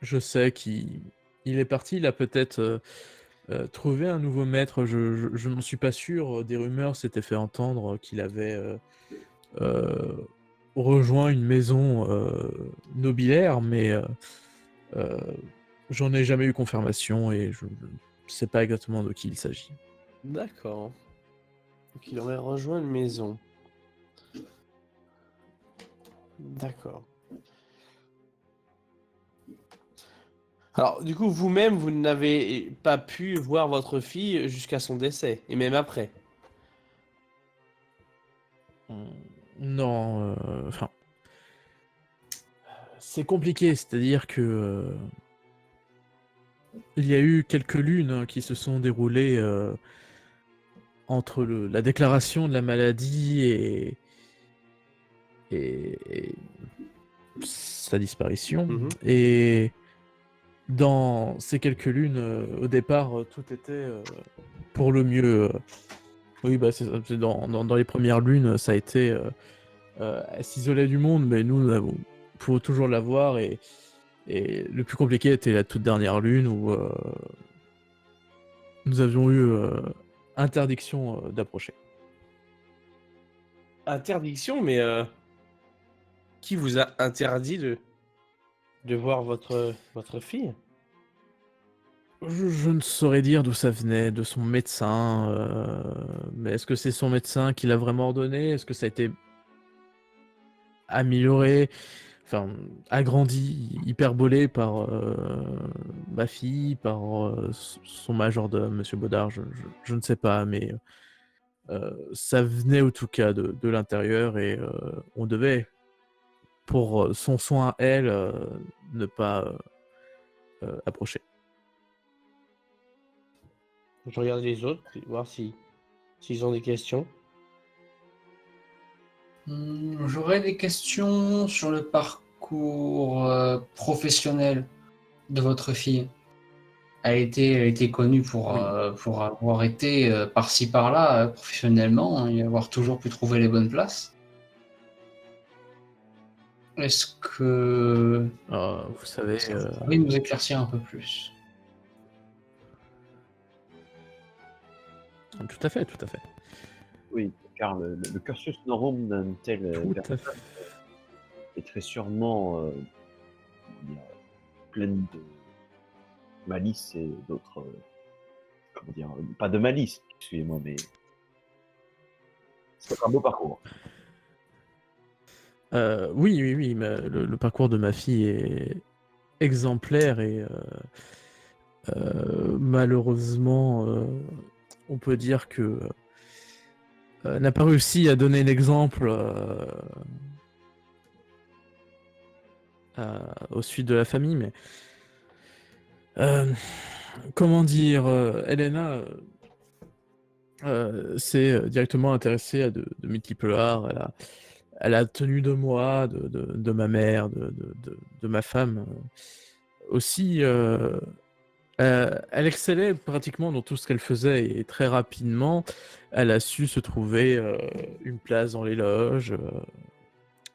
je sais qu'il est parti. Il a peut-être trouvé un nouveau maître. Je n'en suis pas sûr. Des rumeurs s'étaient fait entendre qu'il avait euh, rejoint une maison nobiliaire, mais euh, j'en ai jamais eu confirmation et je ne sais pas exactement de qui il s'agit. D'accord. Donc il aurait rejoint une maison. D'accord. Alors, du coup, vous-même, vous n'avez pas pu voir votre fille jusqu'à son décès, et même après. Non, enfin, c'est compliqué, c'est-à-dire que il y a eu quelques lunes qui se sont déroulées entre la déclaration de la maladie et sa disparition. Mhm. Et dans ces quelques lunes, au départ, tout était pour le mieux. Oui, bah, c'est dans les premières lunes, ça a été elle s'isolait du monde, mais nous, faut toujours la voir. Et le plus compliqué était la toute dernière lune où nous avions eu interdiction d'approcher. Interdiction, mais qui vous a interdit de voir votre fille? Je ne saurais dire d'où ça venait, de son médecin, mais est-ce que c'est son médecin qui l'a vraiment ordonné? Est-ce que ça a été amélioré, enfin agrandi, hyperbolé par ma fille, par son majordome, Monsieur Baudard, je ne sais pas, mais ça venait en tout cas de l'intérieur et on devait, pour son soin à elle, ne pas approcher. Je regarde les autres, voir s'ils ont des questions. J'aurais des questions sur le parcours professionnel de votre fille. Elle était connue pour, Oui. pour avoir été par-ci par-là professionnellement, hein, et avoir toujours pu trouver les bonnes places. Est-ce que Vous savez, vous pouvez nous éclaircir un peu plus? tout à fait, tout à fait. Oui, car le cursus norum d'un tel Tout à personne fait. est très sûrement comment dire, pleine de malice et d'autres. Comment dire, pas de malice, excusez-moi, mais c'est un beau parcours. Oui, mais le parcours de ma fille est exemplaire et malheureusement, on peut dire que n'a pas réussi à donner l'exemple aux suites de la famille, mais comment dire, Elena s'est directement intéressée à de multiples arts. Elle a tenu de moi, de ma mère, de ma femme. Aussi, elle excellait pratiquement dans tout ce qu'elle faisait et très rapidement, elle a su se trouver une place dans les loges.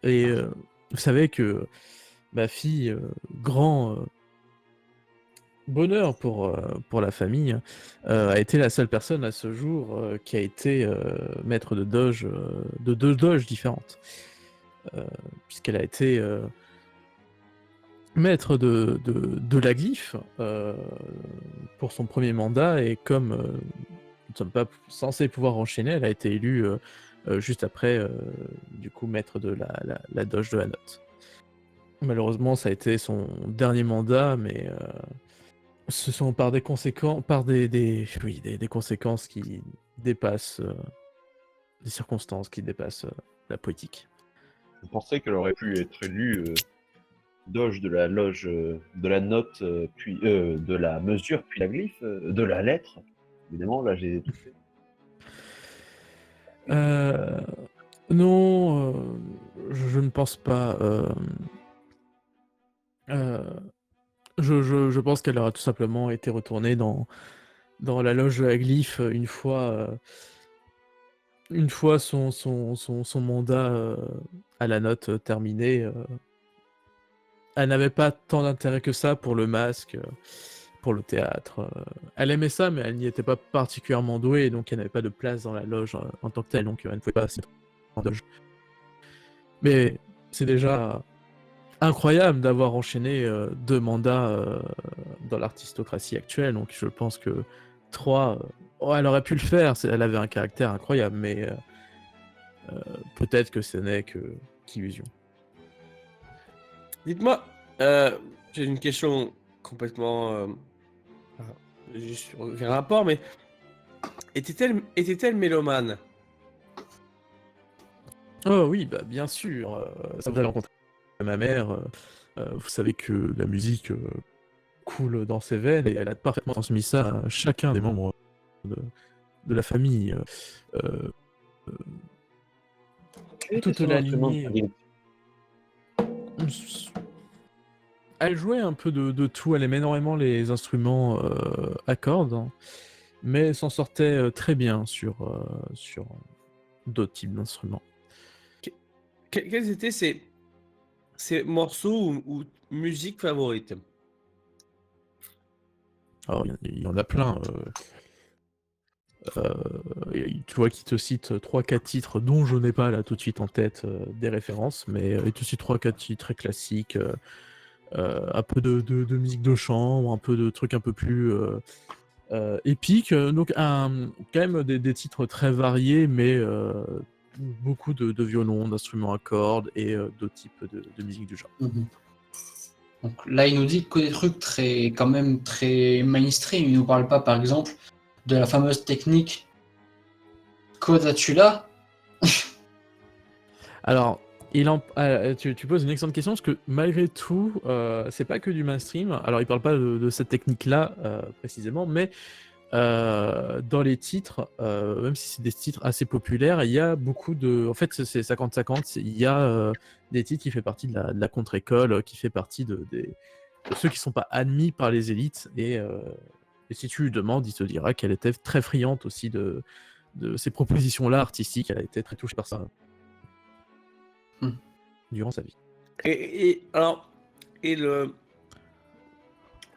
Et vous savez que ma fille, grand bonheur pour la famille, a été la seule personne à ce jour qui a été maître de deux doges différentes. Puisqu'elle a été maître de la glyphe pour son premier mandat, et comme nous ne sommes pas censés pouvoir enchaîner, elle a été élue juste après, du coup, maître de la doge de Hanot. Malheureusement, ça a été son dernier mandat, mais ce sont par des conséquences, des conséquences qui dépassent, des circonstances qui dépassent la politique. Vous pensez qu'elle aurait pu être élue doge de la loge de la note, puis de la mesure, puis la glyphe, de la lettre. Évidemment, là, j'ai tout fait. Euh, non, je ne pense pas. Euh, je pense qu'elle aura tout simplement été retournée dans la loge de la glyphe une fois son mandat à la note terminé. Elle n'avait pas tant d'intérêt que ça pour le masque, pour le théâtre. Elle aimait ça, mais elle n'y était pas particulièrement douée, donc elle n'avait pas de place dans la loge en tant que telle, donc elle ne pouvait pas s'y en loge. Mais c'est déjà incroyable d'avoir enchaîné 2 mandats dans l'artistocratie actuelle, donc je pense que 3, elle aurait pu le faire, elle avait un caractère incroyable, mais peut-être que ce n'est qu'illusion. Dites-moi, j'ai une question complètement juste sur aucun rapport, mais était-elle mélomane? Oh oui, bah bien sûr, ça vous avez rencontré ma mère, vous savez que la musique coule dans ses veines et elle a parfaitement transmis ça à chacun des membres de la famille. Euh, Quel était toute son la instrument de lignée. prédilection? Elle jouait un peu de tout, elle aimait énormément les instruments à cordes, hein, mais s'en sortait très bien sur d'autres types d'instruments. Quels étaient ses morceaux ou musiques favorites? Alors, il y en a plein. Tu vois qu'il te cite 3-4 titres dont je n'ai pas là tout de suite en tête des références, mais il te cite 3-4 titres très classiques, un peu de musique de chambre, un peu de trucs un peu plus épiques. Donc quand même des titres très variés, mais beaucoup de violons, d'instruments à cordes et d'autres types de musique du genre. Mhm. Donc là, il nous dit que des trucs quand même très mainstream. Il nous parle pas, par exemple, de la fameuse technique Kodatsula. Alors, tu poses une excellente question parce que malgré tout, c'est pas que du mainstream. Alors, il parle pas de cette technique-là précisément, mais dans les titres, même si c'est des titres assez populaires, il y a beaucoup de. En fait, c'est 50-50. Il y a des titres qui font partie de la contre-école, qui fait partie de ceux qui sont pas admis par les élites. Et si tu lui demandes, il te dira qu'elle était très friande aussi de ces propositions-là artistiques. Elle a été très touchée par ça durant sa vie. Alors, le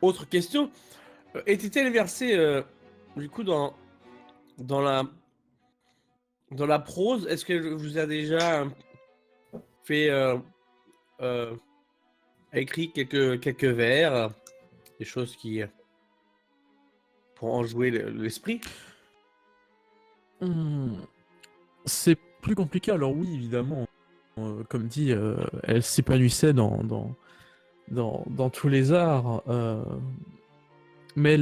autre question, était-elle versée du coup dans la prose? Est-ce qu'elle vous a déjà fait écrit quelques vers, des choses qui pour enjouer l'esprit? C'est plus compliqué. Alors oui, évidemment, comme dit, elle s'épanouissait dans tous les arts, mais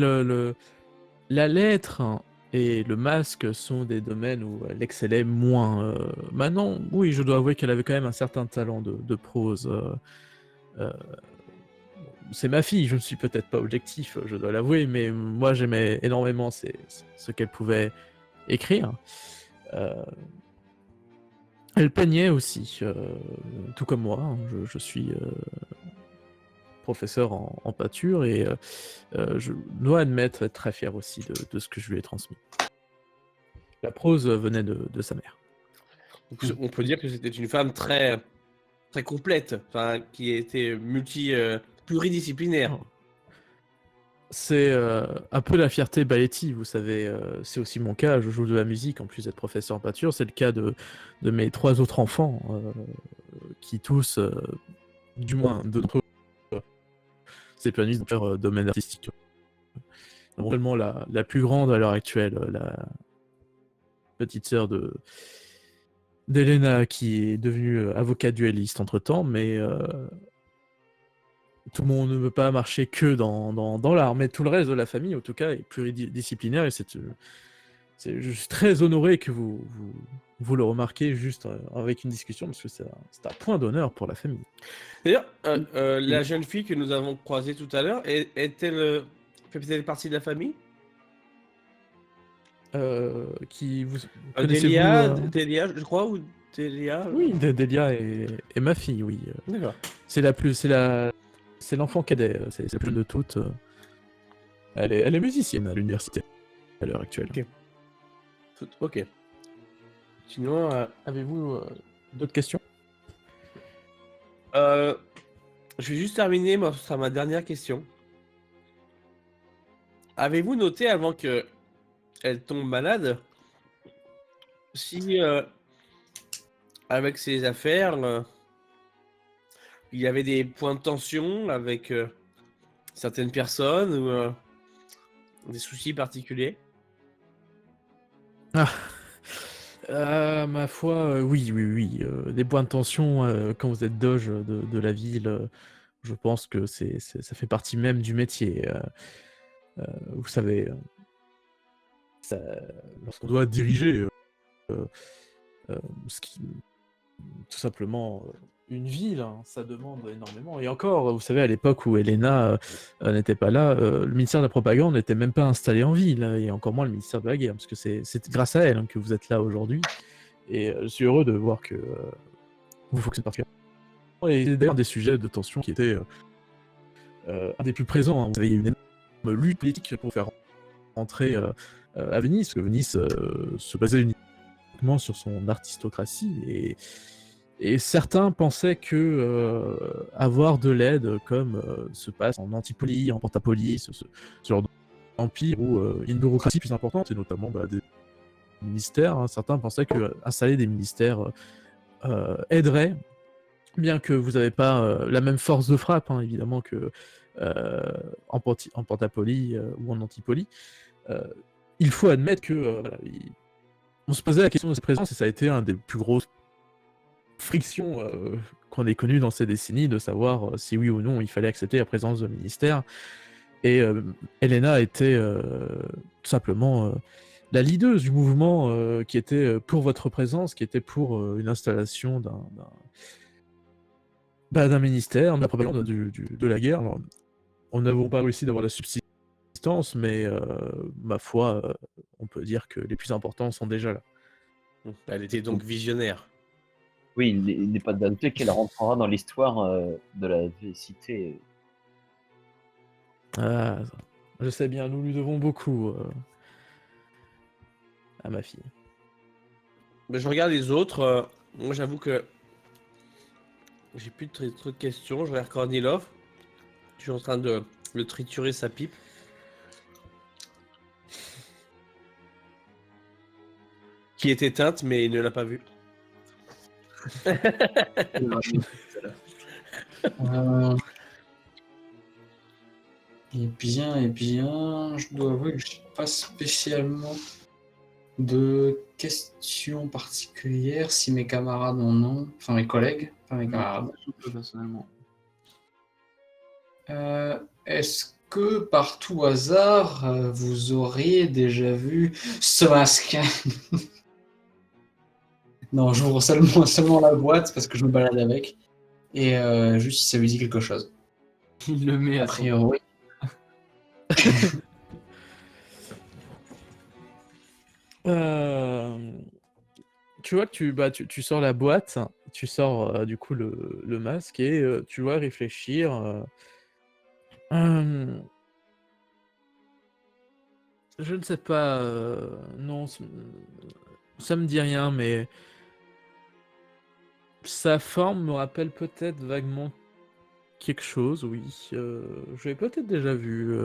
la lettre et le masque sont des domaines où elle excellait moins. Maintenant, oui, je dois avouer qu'elle avait quand même un certain talent de prose. C'est ma fille, je ne suis peut-être pas objectif, je dois l'avouer, mais moi j'aimais énormément ce qu'elle pouvait écrire. Elle peignait aussi, tout comme moi, hein. Je suis professeur en peinture et je dois admettre être très fier aussi de ce que je lui ai transmis. La prose venait de sa mère. Donc, on peut dire que c'était une femme très, très complète, enfin, qui était pluridisciplinaire. C'est un peu la fierté Baletti, vous savez, c'est aussi mon cas, je joue de la musique en plus d'être professeur en peinture, c'est le cas de mes 3 autres enfants, qui tous, du moins d'autres, s'épanouissent dans leur domaine artistique. Vraiment la plus grande à l'heure actuelle, la petite sœur d'Elena qui est devenue avocat duelliste entre-temps, mais tout le monde ne peut pas marcher que dans l'art, mais tout le reste de la famille, en tout cas, est pluridisciplinaire et je suis très honoré que vous le remarquez juste avec une discussion, parce que c'est un point d'honneur pour la famille. D'ailleurs, la jeune fille que nous avons croisée tout à l'heure, fait-elle partie de la famille? Qui vous connaissez-vous Delia, je crois, ou Delia? Oui, Delia est ma fille, oui. D'accord. C'est l'enfant cadet, c'est la plus jeune de toutes. Elle est musicienne à l'université à l'heure actuelle. Ok. Sinon, Avez-vous d'autres questions? je vais juste terminer, ce sera ma dernière question. Avez-vous noté avant que elle tombe malade si avec ses affaires il y avait des points de tension avec certaines personnes ou des soucis particuliers? Ma foi, oui. Des points de tension quand vous êtes doge de la ville, je pense que ça fait partie même du métier. Vous savez, lorsqu'on doit diriger tout simplement une ville, hein, ça demande énormément. Et encore, vous savez, à l'époque où Elena n'était pas là, le ministère de la propagande n'était même pas installé en ville, hein, et encore moins le ministère de la guerre, parce que c'est grâce à elle, hein, que vous êtes là aujourd'hui. Et je suis heureux de voir que vous fonctionnez particulièrement. Et c'est d'ailleurs des sujets de tension qui étaient un des plus présents, hein. Vous savez, il y a eu une énorme lutte politique pour faire rentrer à Venise, parce que Venise se basait uniquement sur son aristocratie, et certains pensaient que avoir de l'aide, comme se passe en Antipolis, en Pentapolis, ce genre d'empire où il y a une bureaucratie plus importante, et notamment des ministères, hein, certains pensaient que installer des ministères aiderait, bien que vous n'avez pas la même force de frappe, hein, évidemment, que en Pentapolis ou en Antipolis. Il faut admettre que voilà, on se posait la question de sa présence, et ça a été un des plus grosses frictions qu'on ait connues dans ces décennies, de savoir si oui ou non il fallait accepter la présence de ministère. Et Elena était tout simplement la leaduse du mouvement qui était pour votre présence, qui était pour une installation d'un ministère, de la propagande de la guerre. Alors, on n'avons pas réussi d'avoir la subsistance, mais ma foi, on peut dire que les plus importants sont déjà là. Elle était donc visionnaire. Oui, il n'est pas de douter qu'elle rentrera dans l'histoire de la cité. Ah, je sais bien, nous lui devons beaucoup à ma fille. Mais je regarde les autres. Moi, j'avoue que j'ai plus trop de questions. Je regarde Kornilov. Je suis en train de le triturer sa pipe. Qui est éteinte, mais il ne l'a pas vue. Eh bien, je dois avouer que je n'ai pas spécialement de questions particulières, si mes camarades en ont, enfin mes collègues, pas mes camarades. Personnellement. Est-ce que par tout hasard, vous auriez déjà vu ce masque? Non, j'ouvre seulement la boîte parce que je me balade avec. Et juste si ça lui dit quelque chose. Il le met A à son... priori. Tu vois que tu sors la boîte, tu sors du coup le masque, et tu vois réfléchir. Je ne sais pas, non, ça me dit rien, mais sa forme me rappelle peut-être vaguement quelque chose, oui. Je l'ai peut-être déjà vu.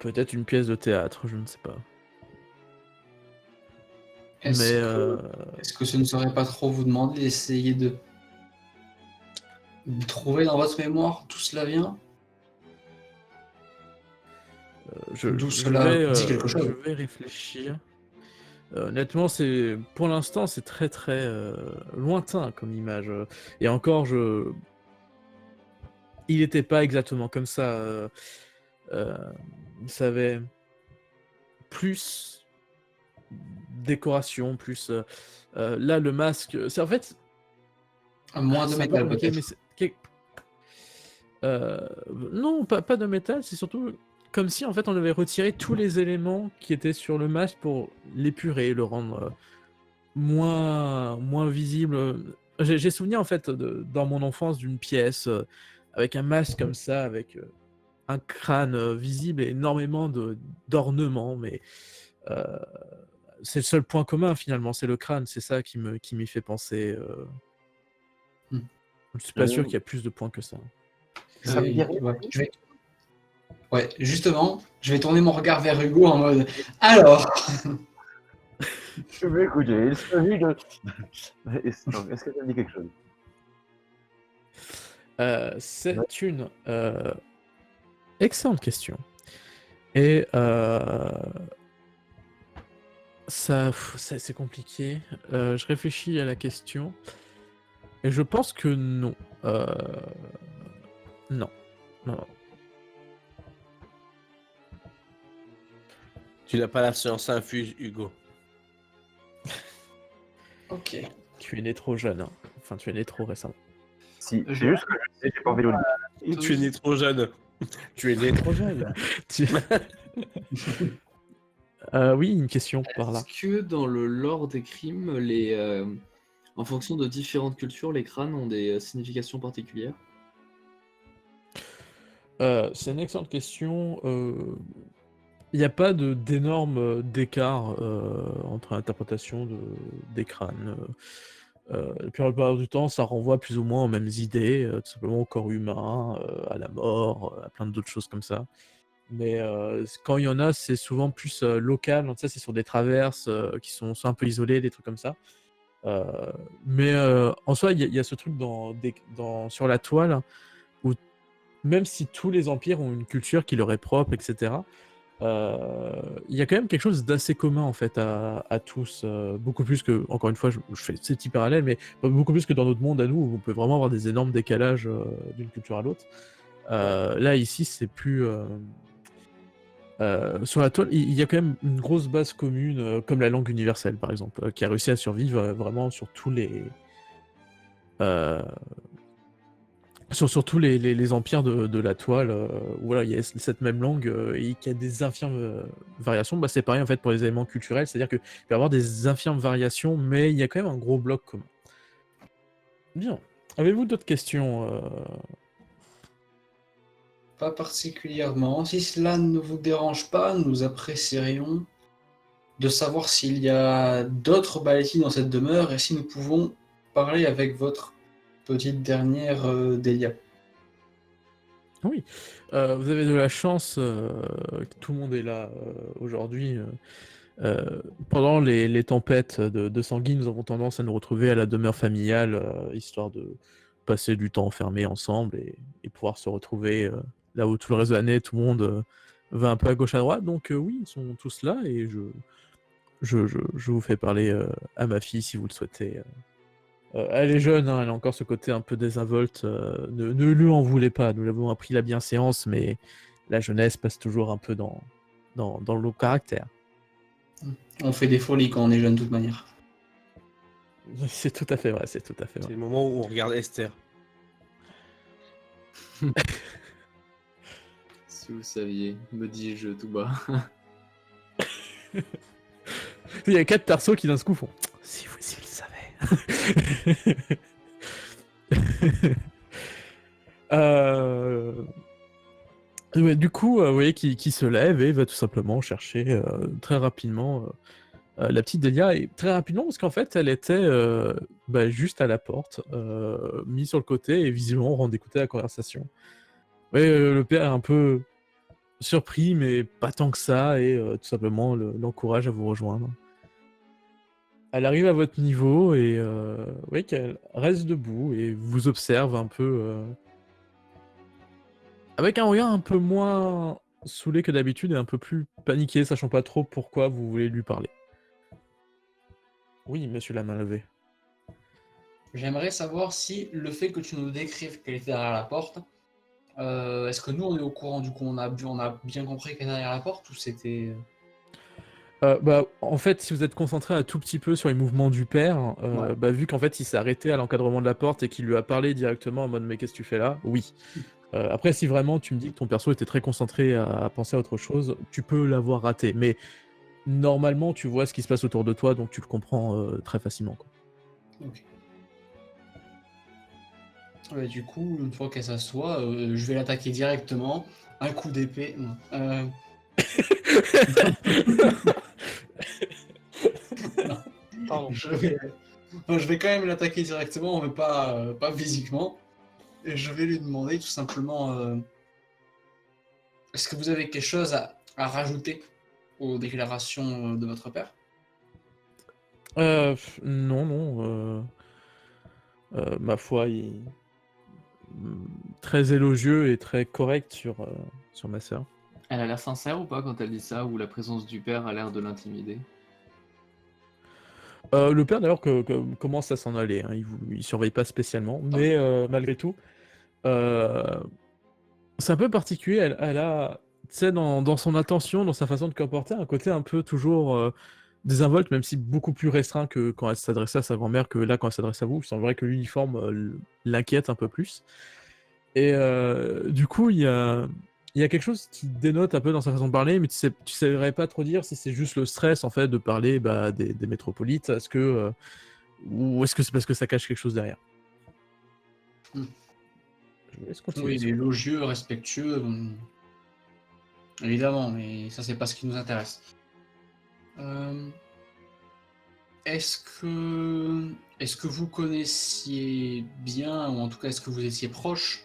Peut-être une pièce de théâtre, je ne sais pas. Est-ce que ce ne serait pas trop vous demander d'essayer de trouver dans votre mémoire d'où cela vient? D'où cela dit quelque chose. Je vais réfléchir. Honnêtement, pour l'instant, c'est très très lointain comme image. Et encore, il n'était pas exactement comme ça. ça avait plus décoration, plus... là, le masque... C'est en fait... Moins de c'est un peu métal, compliqué, peut-être. mais non, pas de métal, c'est surtout comme si en fait on avait retiré tous les éléments qui étaient sur le masque pour l'épurer, le rendre moins visible. J'ai souvenir en fait dans mon enfance d'une pièce avec un masque comme ça, avec un crâne visible et énormément d'ornements, mais euh, c'est le seul point commun finalement, c'est le crâne, c'est ça qui m'y fait penser. Hmm. Je suis pas sûr qu'il y a plus de points que ça. Ça me dit rien. Ouais, ouais, justement, je vais tourner mon regard vers Hugo en mode alors. Je vais écouter. Il s'agit de. Est-ce que ça me dit quelque chose? C'est une excellente question. Et c'est compliqué. Je réfléchis à la question. Et je pense que non. Non. Non. Tu n'as pas la science infuse, Hugo. Ok. Tu es né trop jeune. Hein. Enfin, tu es né trop récemment. Si, c'est juste que je sais, j'ai pas envie de le dire. Tu es né trop jeune. Tu es né trop jeune. Tu- oui, une question par là. Est-ce que dans le lore des crimes, en fonction de différentes cultures, les crânes ont des significations particulières? C'est une excellente question. Il n'y a pas d'énorme d'écart entre l'interprétation des crânes. La plupart du temps, ça renvoie plus ou moins aux mêmes idées, tout simplement au corps humain, à la mort, à plein d'autres choses comme ça. Mais quand il y en a, c'est souvent plus local. Donc ça, c'est sur des traverses qui sont soit un peu isolées, des trucs comme ça. Mais en soi, il y a ce truc sur la toile où même si tous les empires ont une culture qui leur est propre, etc., il y a quand même quelque chose d'assez commun en fait à tous, beaucoup plus que, encore une fois, je fais ces petits parallèles, mais beaucoup plus que dans notre monde à nous, où on peut vraiment avoir des énormes décalages d'une culture à l'autre. Là, ici, c'est plus... sur la toile, il y a quand même une grosse base commune, comme la langue universelle, par exemple, qui a réussi à survivre vraiment sur tous les... sur tous les empires de la toile, où voilà, il y a cette même langue et qu'il y a des infirmes variations. Bah, c'est pareil en fait pour les éléments culturels, c'est-à-dire qu'il peut y avoir des infirmes variations, mais il y a quand même un gros bloc commun. Bien. Avez-vous d'autres questions Pas particulièrement. Si cela ne vous dérange pas, nous apprécierions de savoir s'il y a d'autres Baletti dans cette demeure et si nous pouvons parler avec votre petite dernière Delia. Oui. Vous avez de la chance que tout le monde est là aujourd'hui. Pendant les tempêtes de sanguine, nous avons tendance à nous retrouver à la demeure familiale, histoire de passer du temps enfermés ensemble et pouvoir se retrouver là où tout le reste de l'année, tout le monde va un peu à gauche à droite. Donc oui, ils sont tous là et je vous fais parler à ma fille si vous le souhaitez. Elle est jeune, hein, elle a encore ce côté un peu désinvolte. Ne lui en voulez pas, nous l'avons appris la bienséance, mais la jeunesse passe toujours un peu dans le caractère. On fait des folies quand on est jeune de toute manière. C'est tout à fait vrai, c'est tout à fait C'est vrai. le moment où on regarde Esther. Si vous saviez, me dis-je tout bas. Il y a 4 persos qui d'un coup font « Si vous le savez !» Ouais, du coup, vous voyez qui se lève et va tout simplement chercher très rapidement la petite Delia. Et très rapidement, parce qu'en fait, elle était juste à la porte, mise sur le côté et visiblement en train d'écouter la conversation. Ouais, le père est un peu surpris, mais pas tant que ça, et tout simplement l'encourage à vous rejoindre. Elle arrive à votre niveau et vous voyez qu'elle reste debout et vous observe un peu avec un regard un peu moins saoulé que d'habitude et un peu plus paniqué, sachant pas trop pourquoi vous voulez lui parler. Oui, monsieur la main levée. J'aimerais savoir si le fait que tu nous décrives qu'elle était derrière la porte Est-ce que nous, on est au courant, du coup, on a bien compris qu'il y a derrière la porte, ou c'était... En fait, si vous êtes concentré un tout petit peu sur les mouvements du père, Ouais. vu qu'en fait il s'est arrêté à l'encadrement de la porte et qu'il lui a parlé directement en mode mais qu'est-ce que tu fais là? Oui. Après, si vraiment tu me dis que ton perso était très concentré à penser à autre chose, tu peux l'avoir raté. Mais normalement, tu vois ce qui se passe autour de toi, donc tu le comprends très facilement, quoi. Ok. Ouais, du coup, une fois qu'elle s'assoit, je vais l'attaquer directement. Un coup d'épée. Non. Non, Pardon. je vais quand même l'attaquer directement, mais pas physiquement. Et je vais lui demander tout simplement est-ce que vous avez quelque chose à rajouter aux déclarations de votre père? Non, non. Ma foi, très élogieux et très correct sur ma sœur. Elle a l'air sincère ou pas quand elle dit ça, ou la présence du père a l'air de l'intimider? Le père d'ailleurs commence à s'en aller, hein, il surveille pas spécialement, mais malgré tout, euh, c'est un peu particulier. Elle a, tu sais, dans son attention, dans sa façon de comporter, un côté un peu toujours désinvolte, même si beaucoup plus restreint que quand elle s'adressait à sa grand-mère, que là quand elle s'adresse à vous. Il semblerait que l'uniforme l'inquiète un peu plus. Et du coup, il y a quelque chose qui dénote un peu dans sa façon de parler, mais tu saurais pas trop dire si c'est juste le stress en fait de parler des métropolites, ou est-ce que c'est parce que ça cache quelque chose derrière. Hmm. Je vous laisse continuer. Oui, il est élogieux, respectueux, évidemment, mais ça, c'est pas ce qui nous intéresse. Euh, Est-ce que vous connaissiez bien, ou en tout cas, est-ce que vous étiez proche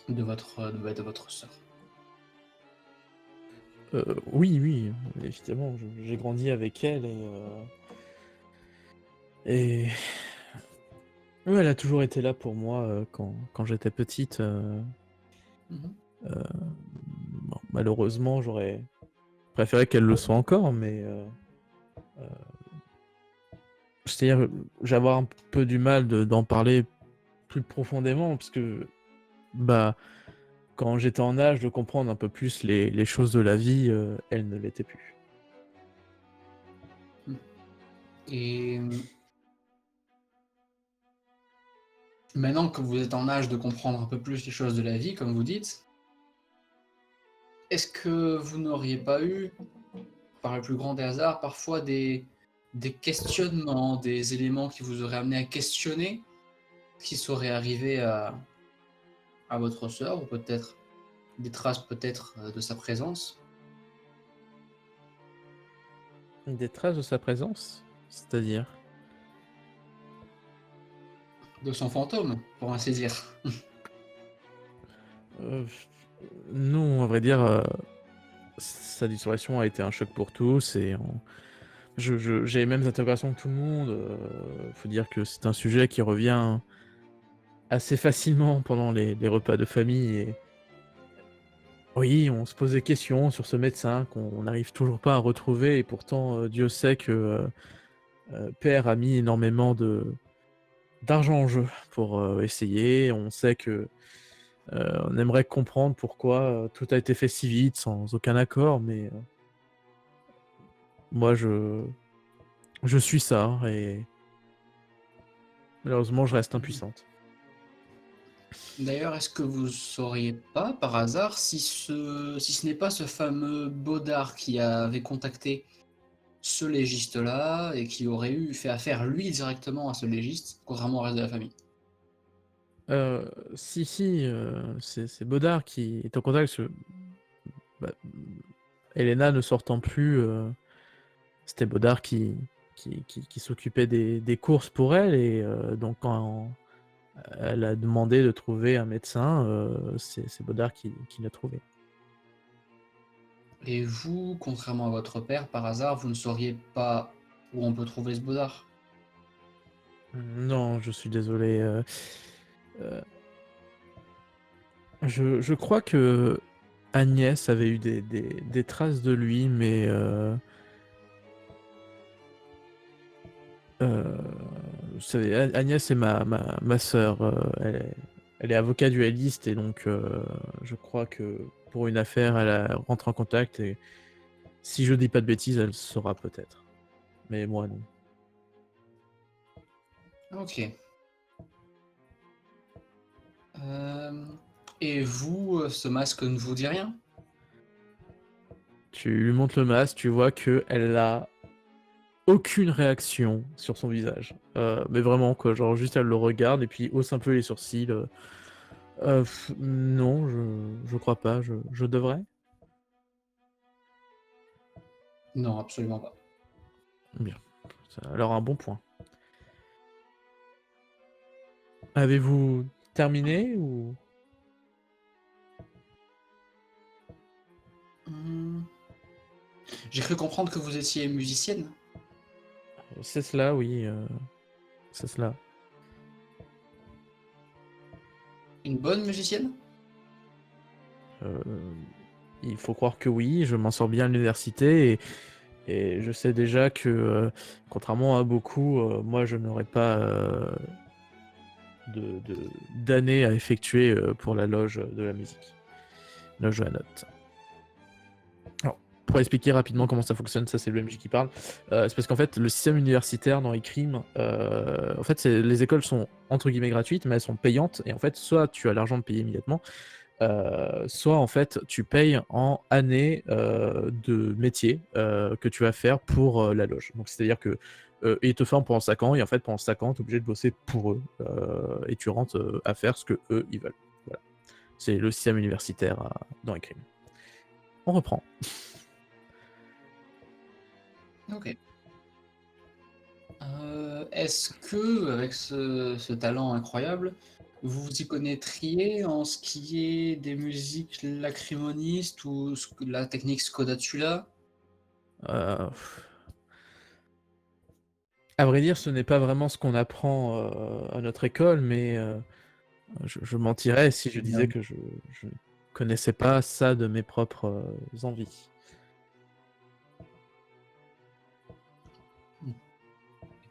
de votre sœur? Oui, oui, évidemment, j'ai grandi avec elle et oui, elle a toujours été là pour moi quand j'étais petite. Mhm. Bon, malheureusement, j'aurais préféré qu'elle le soit encore, mais c'est-à-dire, j'ai avoir un peu du mal d'en parler plus profondément, parce que bah, quand j'étais en âge de comprendre un peu plus les choses de la vie, elle ne l'était plus. Et maintenant que vous êtes en âge de comprendre un peu plus les choses de la vie, comme vous dites, est-ce que vous n'auriez pas eu, par le plus grand des hasards, parfois des questionnements, des éléments qui vous auraient amené à questionner ce qui serait arrivé à votre sœur, ou peut-être des traces peut-être de sa présence? Des traces de sa présence, c'est-à-dire. De son fantôme, pour ainsi dire. Euh, non, à vrai dire, sa disparition a été un choc pour tous et j'ai les mêmes interrogations que tout le monde. Faut dire que c'est un sujet qui revient assez facilement pendant les repas de famille. Et oui, on se pose des questions sur ce médecin qu'on n'arrive toujours pas à retrouver et pourtant Dieu sait que Père a mis énormément d'argent en jeu pour essayer. On sait que on aimerait comprendre pourquoi tout a été fait si vite, sans aucun accord, mais moi je suis ça et malheureusement je reste impuissante. D'ailleurs, est-ce que vous sauriez pas, par hasard, si ce n'est pas ce fameux Baudard qui avait contacté ce légiste-là et qui aurait fait affaire, lui, directement à ce légiste, contrairement au reste de la famille? Si, c'est Baudard qui est en contact. Bah, Elena ne sortant plus, c'était Baudard qui s'occupait des courses pour elle et donc quand elle a demandé de trouver un médecin, c'est Baudard qui l'a trouvé. Et vous, contrairement à votre père, par hasard, vous ne sauriez pas où on peut trouver ce Baudard? Non, je suis désolé. Euh, je crois que Agnès avait eu des traces de lui, mais vous savez, Agnès est ma sœur. Elle elle est avocat dualiste et donc je crois que pour une affaire, elle rentre en contact et si je dis pas de bêtises, elle saura peut-être. Mais moi, non. Ok. Et vous, ce masque ne vous dit rien? Tu lui montres le masque, tu vois qu'elle a aucune réaction sur son visage. Mais vraiment, quoi. Genre, juste elle le regarde et puis hausse un peu les sourcils. Non, je crois pas. Je devrais. Non, absolument pas. Bien. Alors, un bon point. Avez-vous terminé ou... Hmm. J'ai cru comprendre que vous étiez musicienne. C'est cela, oui. C'est cela. Une bonne musicienne? Euh, Il faut croire que oui, je m'en sors bien à l'université et je sais déjà que, contrairement à beaucoup, moi je n'aurai pas d'années à effectuer pour la loge de la musique. Loge de la note. Alors, pour expliquer rapidement comment ça fonctionne, ça c'est le MJ qui parle, c'est parce qu'en fait le système universitaire dans Ecrime, en fait les écoles sont entre guillemets gratuites mais elles sont payantes et en fait soit tu as l'argent de payer immédiatement, soit en fait tu payes en année de métier que tu vas faire pour la loge. Donc c'est-à-dire que ils te forment pendant 5 ans et en fait pendant 5 ans tu es obligé de bosser pour eux et tu rentres à faire ce que eux ils veulent. Voilà. C'est le système universitaire dans Ecrime. On reprend. Ok. Est-ce que, avec ce talent incroyable, vous vous y connaîtriez en ce qui est des musiques lacrymonistes ou la technique Skodatula? Euh, À vrai dire, ce n'est pas vraiment ce qu'on apprend à notre école, mais je mentirais si je disais que je ne connaissais pas ça de mes propres envies.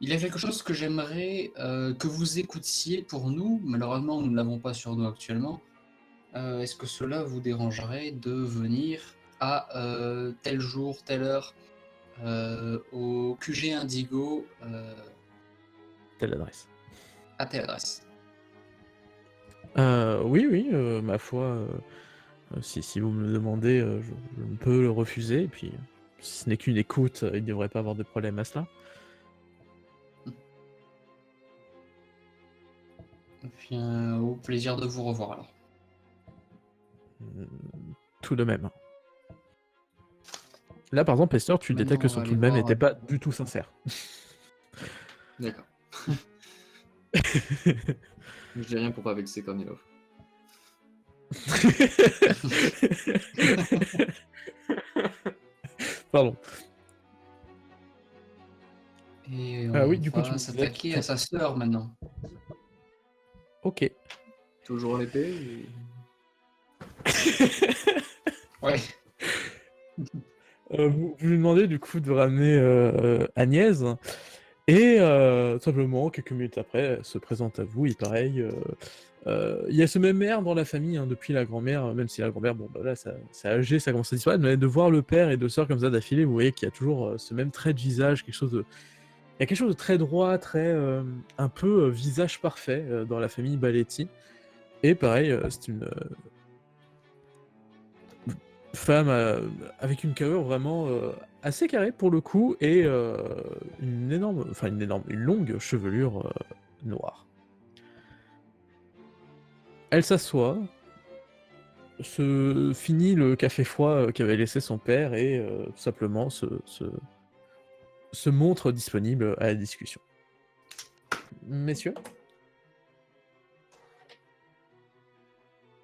Il y a quelque chose que j'aimerais que vous écoutiez pour nous. Malheureusement, nous ne l'avons pas sur nous actuellement. Est-ce que cela vous dérangerait de venir à tel jour, telle heure, au QG Indigo, Telle adresse. à telle adresse? Oui, oui, ma foi, si vous me le demandez, je ne peux le refuser. Et puis, si ce n'est qu'une écoute, il ne devrait pas avoir de problème à cela. Bien, au plaisir de vous revoir alors. Tout de même. Là, par exemple, Esther, tu Maintenant, détectes que on son va tout aller de même voir- n'était pas du tout sincère. D'accord. Je dis rien pour pas vexer Kornilov. Pardon. Et Ah on oui, du coup, tu va me disais s'attaquer que- à sa sœur maintenant. Ok. Toujours l'épée Ouais. Vous lui demandez du coup de ramener Agnès et simplement quelques minutes après elle se présente à vous et pareil il y a ce même air dans la famille hein, depuis la grand-mère, même si la grand-mère bon bah là c'est âgé, ça commence à disparaître, mais de voir le père et deux sœurs comme ça d'affilée, vous voyez qu'il y a toujours ce même trait de visage, il y a quelque chose de très droit, très un peu visage parfait dans la famille Baletti. Et pareil, c'est une femme avec une carrure vraiment assez carrée pour le coup et une longue chevelure noire. Elle s'assoit, se finit le café froid qu'avait laissé son père et tout simplement se montre disponible à la discussion. Messieurs,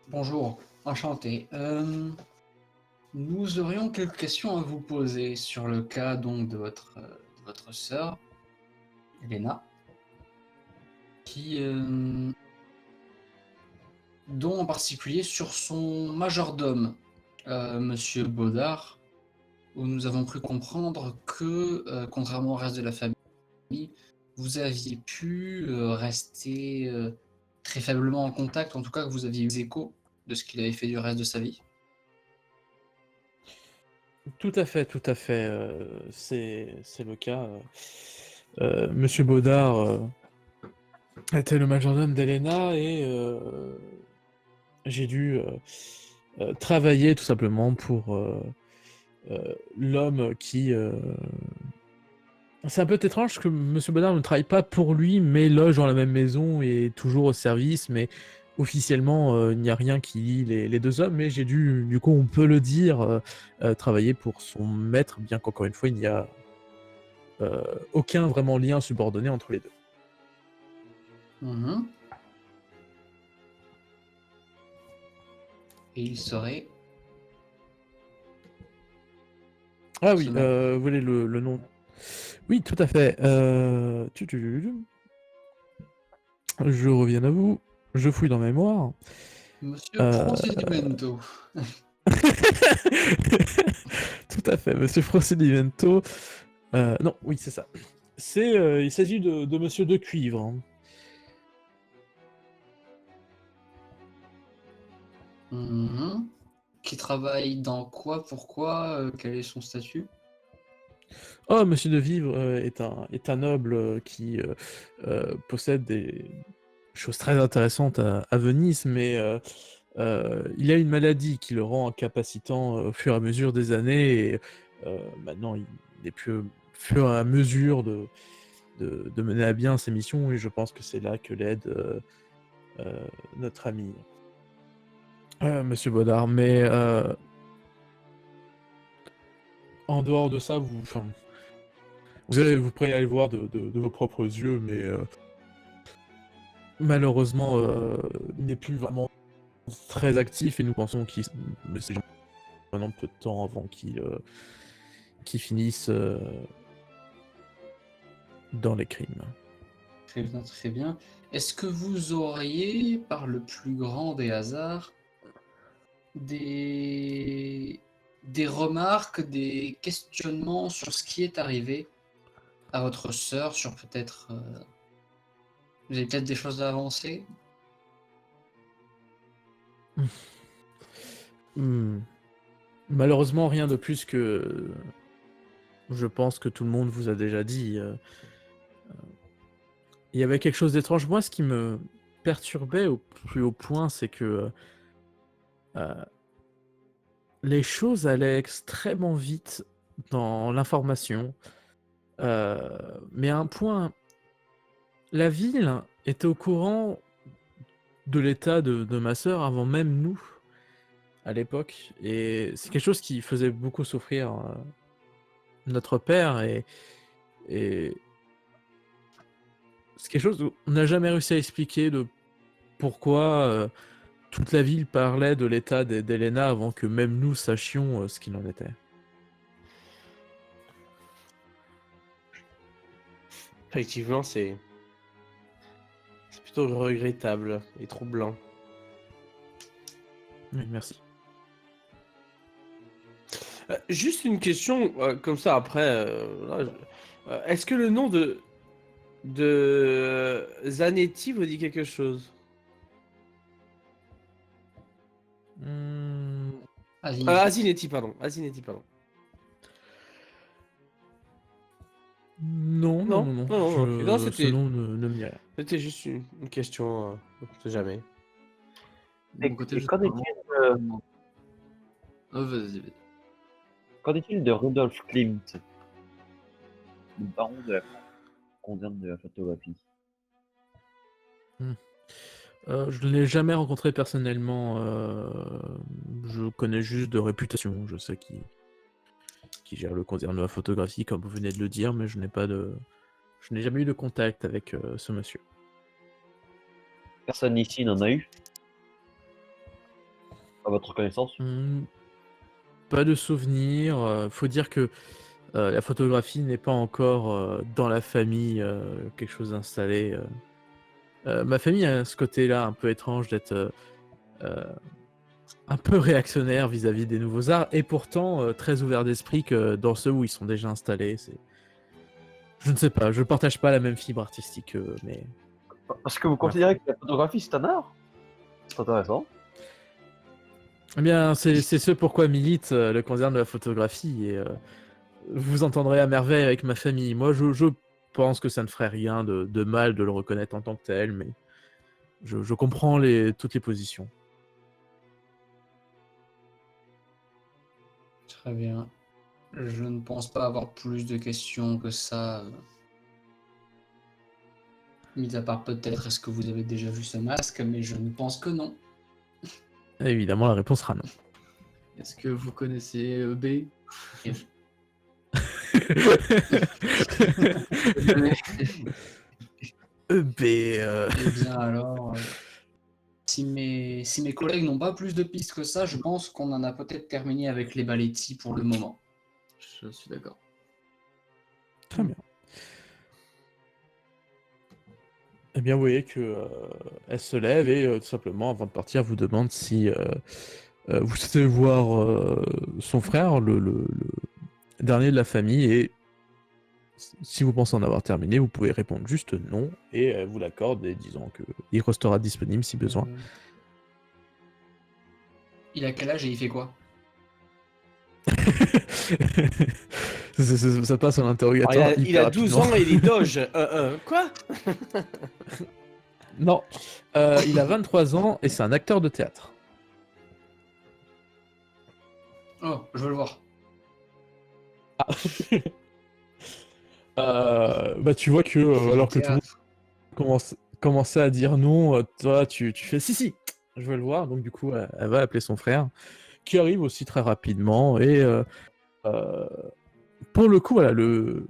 Bonjour, enchanté. Nous aurions quelques questions à vous poser sur le cas donc de votre sœur, Elena, dont en particulier sur son majordome, Monsieur Baudard, où nous avons cru comprendre que, contrairement au reste de la famille, vous aviez pu rester très faiblement en contact, en tout cas que vous aviez eu des échos de ce qu'il avait fait du reste de sa vie. Tout à fait, c'est le cas. Monsieur Baudard était le majordome d'Elena et j'ai dû travailler tout simplement pour l'homme qui... C'est un peu étrange que Monsieur Baudard ne travaille pas pour lui, mais loge dans la même maison et est toujours au service, mais officiellement, il n'y a rien qui lie les deux hommes, mais j'ai dû, du coup, on peut le dire, travailler pour son maître, bien qu'encore une fois, il n'y a aucun vraiment lien subordonné entre les deux. Mhm. Et il serait... Ah oui, Ce nom. vous voulez le nom? Oui, tout à fait. Je reviens à vous. Je fouille dans ma mémoire. Monsieur Euh, Procedimento. Tout à fait, Monsieur Procedimento. Non, oui, c'est ça. Il s'agit de Monsieur de Cuivre. Hein. Mhm. Qui travaille dans quoi? Pourquoi? Quel est son statut? Oh, Monsieur de Vivre est un noble qui possède des choses très intéressantes à Venise, mais il a une maladie qui le rend incapacitant au fur et à mesure des années, et maintenant il n'est plus au fur et à mesure de mener à bien ses missions, et je pense que c'est là que l'aide notre ami Monsieur Baudard. Mais en dehors de ça, vous pourrez aller le voir de vos propres yeux, mais malheureusement, il n'est plus vraiment très actif, et nous pensons qu'il mais c'est maintenant peu de temps avant qu'il finisse dans les crimes. Très bien, très bien. Est-ce que vous auriez, par le plus grand des hasards, des remarques, des questionnements sur ce qui est arrivé à votre sœur, sur peut-être... vous avez peut-être des choses à avancer? Malheureusement, rien de plus que je pense que tout le monde vous a déjà dit. Il y avait quelque chose d'étrange. Moi, ce qui me perturbait au plus haut point, c'est que euh, les choses allaient extrêmement vite dans l'information. Mais à un point, la ville était au courant de l'état de ma sœur avant même nous, à l'époque. Et c'est quelque chose qui faisait beaucoup souffrir notre père. Et c'est quelque chose qu'on n'a jamais réussi à expliquer de pourquoi toute la ville parlait de l'état d'Elena avant que même nous sachions ce qu'il en était. Effectivement, c'est plutôt regrettable et troublant. Oui, merci. Juste une question, comme ça après. Est-ce que le nom de Zanetti vous dit quelque chose? Vas-y. Asinetti, pardon. Asinetti, pardon. Non, Non, non, non, non. non, non, ok. Non, Ce c'était nom ne me dit rien. c'était juste une question, on sait jamais. De mon côté, Et je qu'en sais est-il pas. Oh, vas-y. qu'en est-il de Rudolf Klimt, le baron de la condamne de la photographie? Je ne l'ai jamais rencontré personnellement. Je connais juste de réputation. Je sais qui gère le concern de la photographie, comme vous venez de le dire, mais je n'ai jamais eu de contact avec ce monsieur. Personne ici n'en a eu? À votre connaissance? Pas de souvenir. Faut dire que la photographie n'est pas encore dans la famille quelque chose d'installé. Ma famille a ce côté-là un peu étrange d'être un peu réactionnaire vis-à-vis des nouveaux arts, et pourtant très ouvert d'esprit que dans ceux où ils sont déjà installés. Je ne sais pas, je partage pas la même fibre artistique qu'eux, mais Parce que vous considérez que la photographie, c'est un art? C'est intéressant. Eh bien, c'est ce pourquoi milite le concerne de la photographie, et vous entendrez à merveille avec ma famille. Moi, je pense que ça ne ferait rien de mal de le reconnaître en tant que tel, mais je comprends toutes les positions. Très bien. Je ne pense pas avoir plus de questions que ça. Mis à part peut-être est-ce que vous avez déjà vu ce masque, mais je ne pense que non. Évidemment, la réponse sera non. Est-ce que vous connaissez B? Eh bien alors, si mes collègues n'ont pas plus de pistes que ça, je pense qu'on en a peut-être terminé avec les Baletti pour le moment. Je suis d'accord. Très bien. Eh bien, vous voyez que elle se lève et tout simplement, avant de partir, vous demande si vous souhaitez voir son frère, le dernier de la famille, et si vous pensez en avoir terminé, vous pouvez répondre juste non, et elle vous l'accorde, et disant qu'il restera disponible si besoin. Il a quel âge et il fait quoi? Ça passe en Alors, interrogatoire. il a 12 ans et il est doge. Quoi? Non, il a 23 ans et c'est un acteur de théâtre. Oh, je veux le voir. Bah tu vois que alors que tout le monde commençait à dire non, toi tu fais si, je veux le voir. Donc du coup elle va appeler son frère, qui arrive aussi très rapidement, et pour le coup voilà, le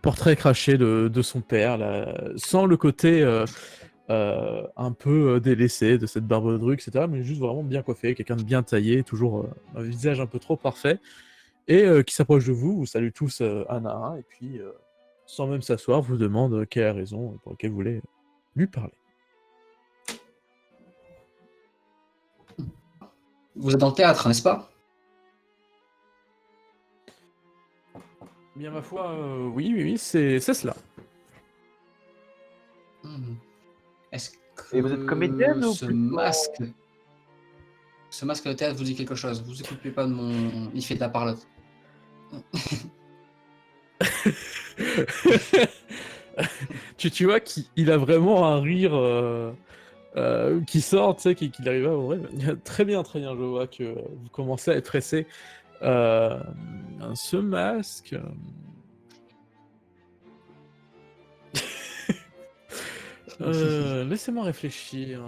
portrait craché de son père, là, sans le côté un peu délaissé de cette barbe-drue, etc., mais juste vraiment bien coiffé, quelqu'un de bien taillé, toujours un visage un peu trop parfait, et qui s'approche de vous, vous salue tous un à un, et puis sans même s'asseoir, vous demande quelle est la raison pour laquelle vous voulez lui parler. Vous êtes dans le théâtre, n'est-ce pas? Bien ma foi, oui, c'est cela. Est-ce que Et vous êtes comédienne ou ce plutôt- masque de théâtre vous dit quelque chose? Vous occupez pas de mon... Il fait de la parlotte. Tu vois qu'il a vraiment un rire qui sort, tu sais, qu'il arrive à ouvrir. Très bien, je vois que vous commencez à être pressé. Ce masque... laissez-moi réfléchir.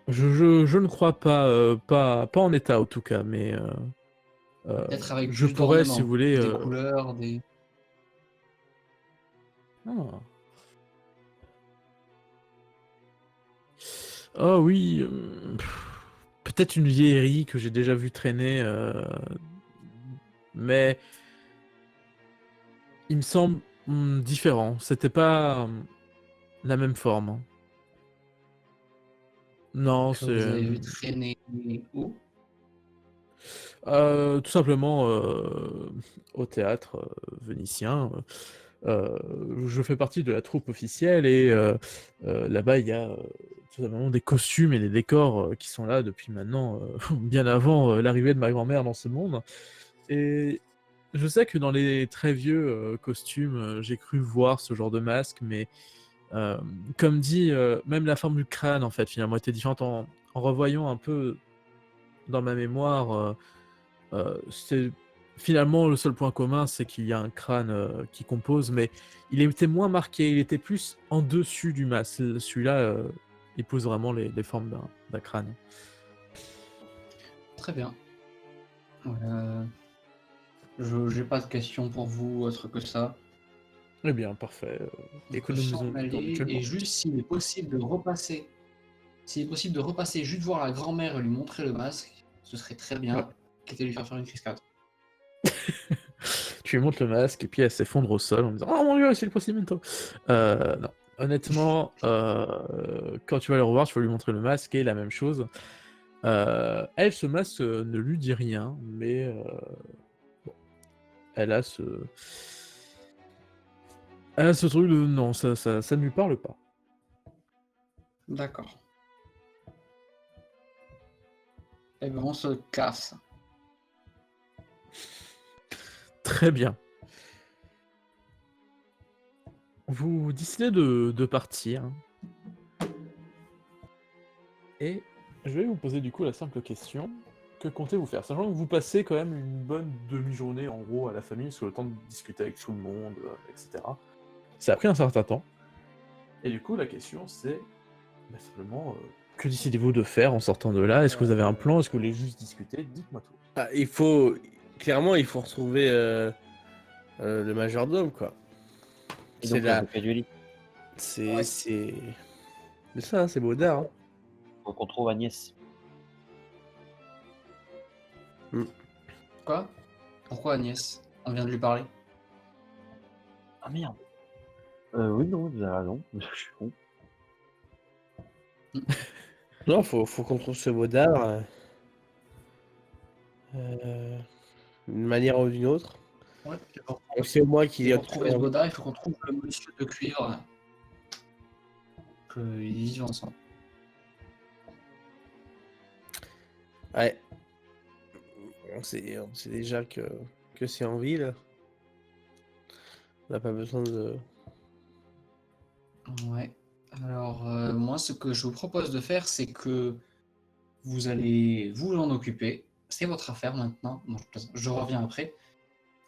Je ne crois pas en état, en tout cas, mais Peut-être avec je plus pourrais, si vous d'ornements, voulez... des couleurs, des... Ah. Oh oui, peut-être une vieillerie que j'ai déjà vu traîner, mais il me semble différent. C'était pas la même forme, hein. Non, que vous c'est avez vu traîner où? tout simplement au théâtre vénitien. Je fais partie de la troupe officielle, et là-bas il y a tout simplement des costumes et des décors qui sont là depuis maintenant bien avant l'arrivée de ma grand-mère dans ce monde. Et je sais que dans les très vieux costumes, j'ai cru voir ce genre de masque, mais comme dit, même la forme du crâne en fait finalement était différente. En revoyant un peu dans ma mémoire, c'est finalement le seul point commun, c'est qu'il y a un crâne qui compose, mais il était moins marqué, il était plus en dessus du masque. Celui-là, il pose vraiment les formes d'un crâne. Très bien. Je n'ai pas de questions pour vous autre que ça. Eh bien, parfait. On peut Économisons s'en du temps aller, mutuellement. et juste s'il est possible de repasser, juste voir la grand-mère et lui montrer le masque, ce serait très bien. Ouais. Quitte à lui faire une crise cardiaque. Tu lui montres le masque et puis elle s'effondre au sol en disant « Oh mon dieu, c'est le Procedimento !» Non. Honnêtement, quand tu vas le revoir, tu vas lui montrer le masque et la même chose. Elle, ce masque ne lui dit rien, mais bon, elle a Ah, ce truc, non, ça ne lui parle pas. D'accord. Et ben on se casse. Très bien. Vous décidez de partir. Et je vais vous poser du coup la simple question. Que comptez-vous faire? Sachant que vous passez quand même une bonne demi-journée en gros à la famille, sur le temps de discuter avec tout le monde, etc. Ça a pris un certain temps. Et du coup, la question c'est simplement que décidez-vous de faire en sortant de là? Est-ce que vous avez un plan? Est-ce que vous voulez juste discuter? Dites-moi tout. Ah, clairement, il faut retrouver le majordome, quoi. Et C'est donc, la... l'avocat du lit. C'est ça, hein, c'est Baudard. Hein. Faut qu'on trouve Agnès. Quoi? Pourquoi Agnès? On vient de lui parler. Ah merde. Oui, non, vous avez raison. Je suis con. Non, faut qu'on trouve ce Baudard d'une manière ou d'une autre. Ouais. Donc c'est moi qui Pour trouver ce Baudard, il faut qu'on trouve le monsieur de cuivre. Qu'ils vivent ensemble. Ouais. On sait déjà que c'est en ville. On n'a pas besoin de... Ouais. Alors, moi, ce que je vous propose de faire, c'est que vous allez vous en occuper. C'est votre affaire maintenant. Non, je reviens après.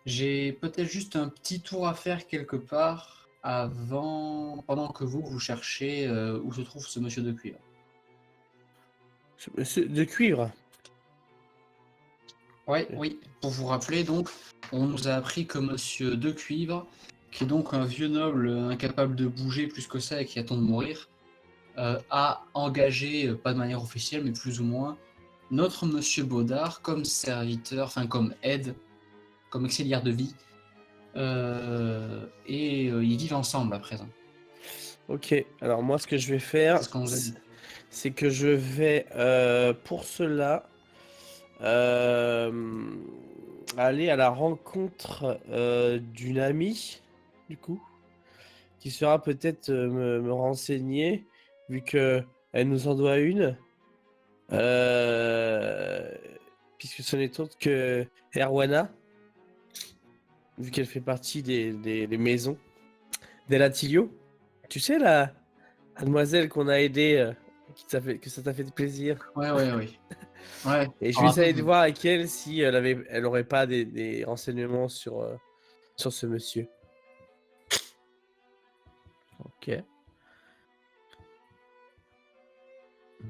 J'ai peut-être juste un petit tour à faire quelque part pendant que vous cherchez où se trouve ce monsieur de cuivre. Ce monsieur de cuivre. Ouais, oui. Pour vous rappeler, donc, on nous a appris que monsieur de cuivre, qui est donc un vieux noble incapable de bouger plus que ça et qui attend de mourir, a engagé, pas de manière officielle, mais plus ou moins, notre monsieur Baudard comme serviteur, enfin comme aide, comme auxiliaire de vie. Ils vivent ensemble à présent. Ok, alors moi ce que je vais faire, C'est ce qu'on nous a dit. c'est que je vais pour cela aller à la rencontre d'une amie, du coup, qui sera peut-être me renseigner, vu que elle nous en doit une, euh, puisque ce n'est autre que Erwana, vu qu'elle fait partie des maisons d'Elatilio. Tu sais, la demoiselle qu'on a aidée, que ça t'a fait plaisir. Ouais. Ouais. Et je vais essayer de voir avec elle si elle aurait pas des renseignements sur ce monsieur. Ok.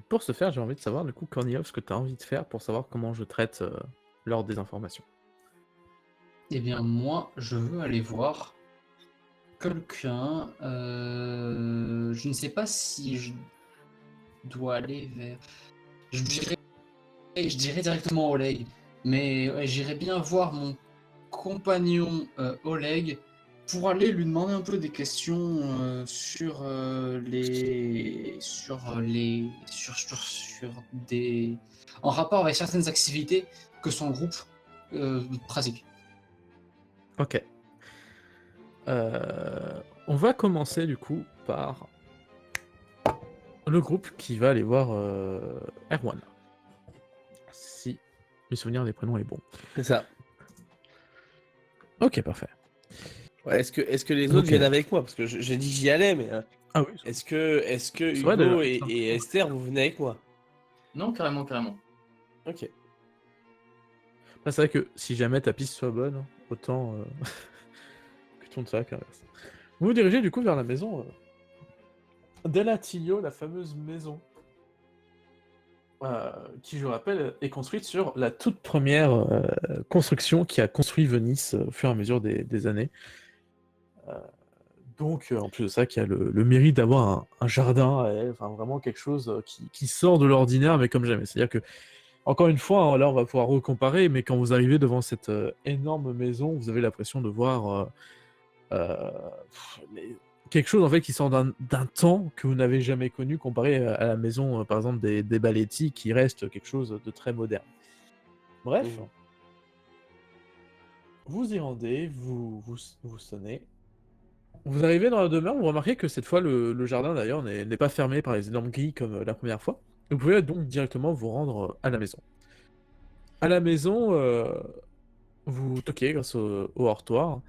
Pour ce faire, j'ai envie de savoir du coup, Korniov, ce que tu as envie de faire pour savoir comment je traite l'ordre des informations. Eh bien, moi, je veux aller voir quelqu'un. Je ne sais pas si je dois aller vers. Je dirais directement Oleg, mais ouais, j'irais bien voir mon compagnon Oleg pour aller lui demander un peu des questions sur des en rapport avec certaines activités que son groupe pratique. Ok. On va commencer du coup par le groupe qui va aller voir Erwan. Si mes souvenirs des prénoms est bon. C'est ça. Ok, parfait. Ouais, est-ce que les autres Ok. viennent avec moi? Parce que j'ai dit que j'y allais, mais Ah oui. est-ce que C'est vrai, Hugo d'ailleurs. et Esther, vous venez avec moi? Non, carrément. Ok. Après, c'est vrai que si jamais ta piste soit bonne, autant que tout ne soit qu'inverse. Vous vous dirigez du coup vers la maison d'Elatilio, la fameuse maison qui, je rappelle, est construite sur la toute première construction qui a construit Venise au fur et à mesure des années. Donc, en plus de ça, qui a le mérite d'avoir un jardin à elle, enfin vraiment quelque chose qui sort de l'ordinaire, mais comme jamais. C'est-à-dire que, encore une fois, hein, là on va pouvoir recomparer, mais quand vous arrivez devant cette énorme maison, vous avez l'impression de voir quelque chose en fait qui sort d'un temps que vous n'avez jamais connu, comparé à la maison, par exemple, des Baletti, qui reste quelque chose de très moderne. Bref, vous y rendez, vous sonnez. Vous arrivez dans la demeure, vous remarquez que cette fois le jardin d'ailleurs n'est pas fermé par les énormes grilles comme la première fois. Vous pouvez donc directement vous rendre à la maison. À la maison, vous toquez grâce au hortoir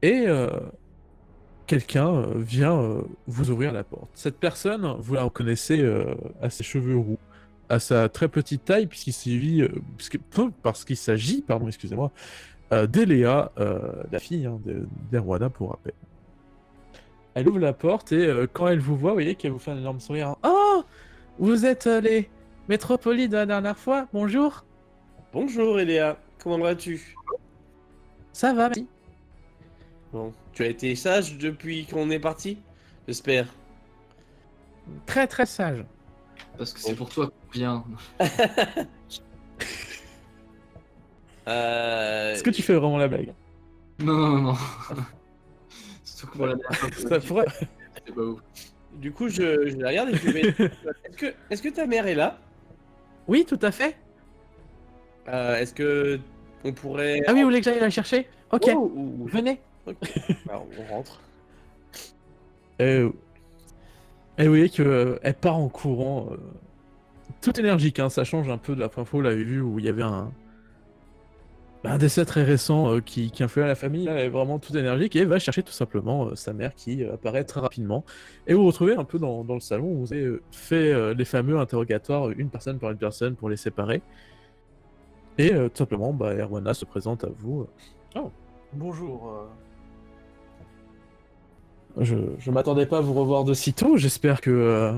et quelqu'un vient vous ouvrir la porte. Cette personne, vous la reconnaissez à ses cheveux roux, à sa très petite taille, parce qu'il s'agit, pardon, excusez-moi, d'Eléa, la fille d'Erwana pour rappel. Elle ouvre la porte et quand elle vous voit, vous voyez qu'elle vous fait un énorme sourire. Oh, vous êtes les métropolites de la dernière fois, bonjour. Bonjour Eléa, comment vas-tu? Ça va, merci. Bon, tu as été sage depuis qu'on est parti? J'espère. Très très sage. Parce que c'est pour toi qu'on vient. Est-ce que tu fais vraiment la blague? Non, non, non, non. Surtout que pour la dernière fois, Ça pourrait... c'est pas ouf. Du coup, je la regarde et je lui fais, est-ce que ta mère est là? Oui, tout à fait. Est-ce que on pourrait... Ah oui, vous voulez que j'aille la chercher? Ok, Oh, ou- venez. ok. Alors, on rentre. Et vous voyez qu'elle part en courant, toute énergique, hein, ça change un peu de la première fois où vous l'avez vu où il y avait un décès très récent qui influait la famille. Là, elle est vraiment toute énergique et va chercher tout simplement sa mère qui apparaît très rapidement. Et vous vous retrouvez un peu dans le salon où vous avez fait les fameux interrogatoires, une personne par une personne pour les séparer. Et tout simplement, Erwana se présente à vous. Oh, bonjour. Je m'attendais pas à vous revoir de si tôt. J'espère que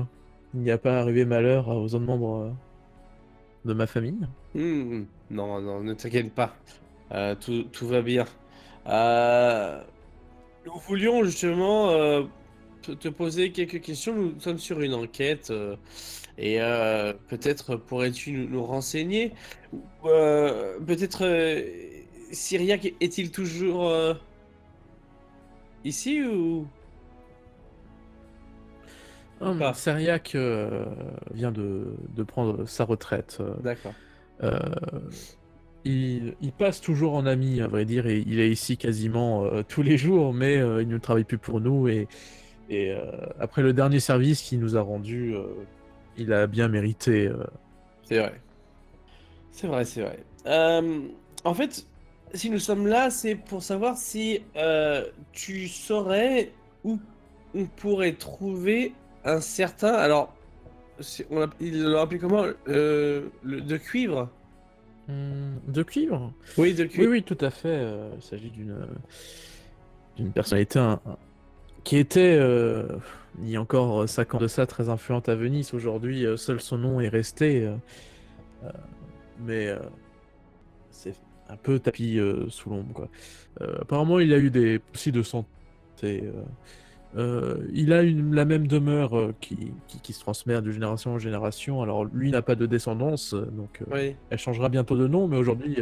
il n'y a pas arrivé malheur aux autres membres de ma famille. Non, non, ne t'inquiète pas. Tout va bien. Euh, Nous voulions justement te poser quelques questions. Nous sommes sur une enquête et peut-être pourrais-tu nous renseigner? Ou, peut-être Syriac est-il toujours ici ou pas? Syriac vient de prendre sa retraite. D'accord. Euh, il passe toujours en ami, à vrai dire, et il est ici quasiment tous les jours, mais il ne travaille plus pour nous. Et après le dernier service qu'il nous a rendu, il a bien mérité. C'est vrai. C'est vrai, c'est vrai. En fait, si nous sommes là, c'est pour savoir si tu saurais où on pourrait trouver un certain. Alors, il l'a appelé comment? De cuivre? De cuivre? Oui, de Oui, cuivre. oui, tout à fait. Il s'agit d'une personnalité qui était, il y a encore 5 ans de ça, très influente à Venise. Aujourd'hui, seul son nom est resté. Mais c'est un peu tapis sous l'ombre, quoi. Apparemment, il a eu des soucis de santé. Il a la même demeure qui se transmet de génération en génération. Alors, lui n'a pas de descendance, donc Oui. elle changera bientôt de nom, mais aujourd'hui,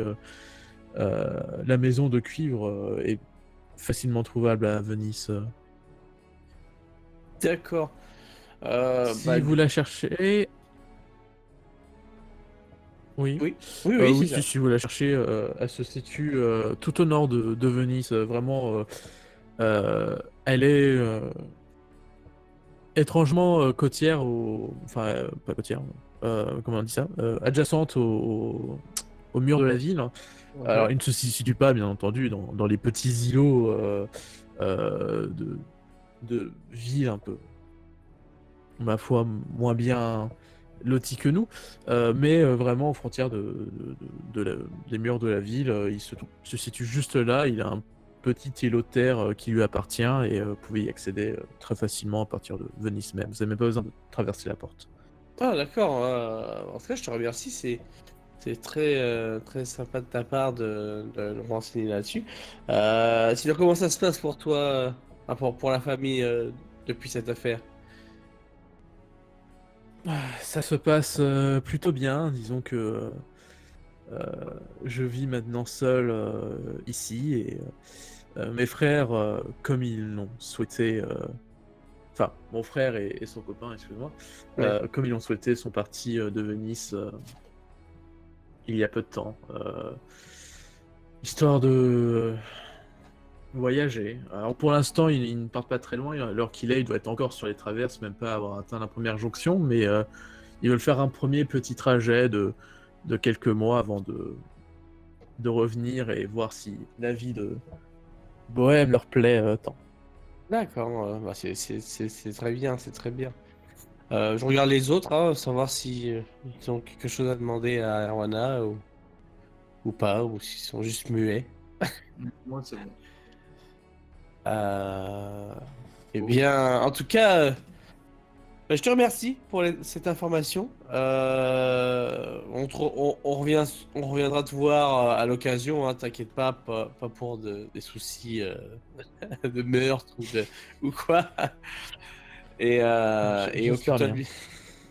la maison de cuivre est facilement trouvable à Venise. D'accord. Si vous la cherchez... Oui. Oui, oui, oui, Oui, c'est ça. si vous la cherchez, elle se situe tout au nord de Venise. Vraiment, elle est étrangement côtière, enfin, pas côtière, comment on dit ça, adjacente au mur de la ville. Alors, il ne se situe pas, bien entendu, dans les petits îlots de ville un peu, ma foi, moins bien lotis que nous, mais vraiment aux frontières des murs de la ville. Il se situe juste là. Il a un petit îlot de terre qui lui appartient et vous pouvez y accéder très facilement à partir de Venise même. Vous n'avez même pas besoin de traverser la porte. Ah, d'accord. En tout cas, je te remercie. C'est très, très sympa de ta part de nous renseigner là-dessus. Sinon, comment ça se passe pour toi, pour la famille, depuis cette affaire? Ça se passe plutôt bien. Disons que je vis maintenant seul ici et mes frères, comme ils l'ont souhaité, enfin mon frère et son copain, excuse-moi, Ouais. comme ils l'ont souhaité, sont partis de Venise il y a peu de temps, histoire de voyager. Alors pour l'instant, il ne part pas très loin. À l'heure qu'il est, il doit être encore sur les traverses, même pas avoir atteint la première jonction. Mais ils veulent faire un premier petit trajet de quelques mois avant de revenir et voir si la vie de Bohème leur plaît tant. D'accord, bah, c'est très bien, c'est très bien. Je regarde les autres, hein, savoir si ils ont quelque chose à demander à Erwana ou pas, ou s'ils sont juste muets. Moi, c'est bon. Eh bien, en tout cas, bah, je te remercie pour cette information. On reviendra te voir à l'occasion, hein, t'inquiète pas pour des soucis de meurtre ou quoi. Et J'espère occupe-toi bien. bien.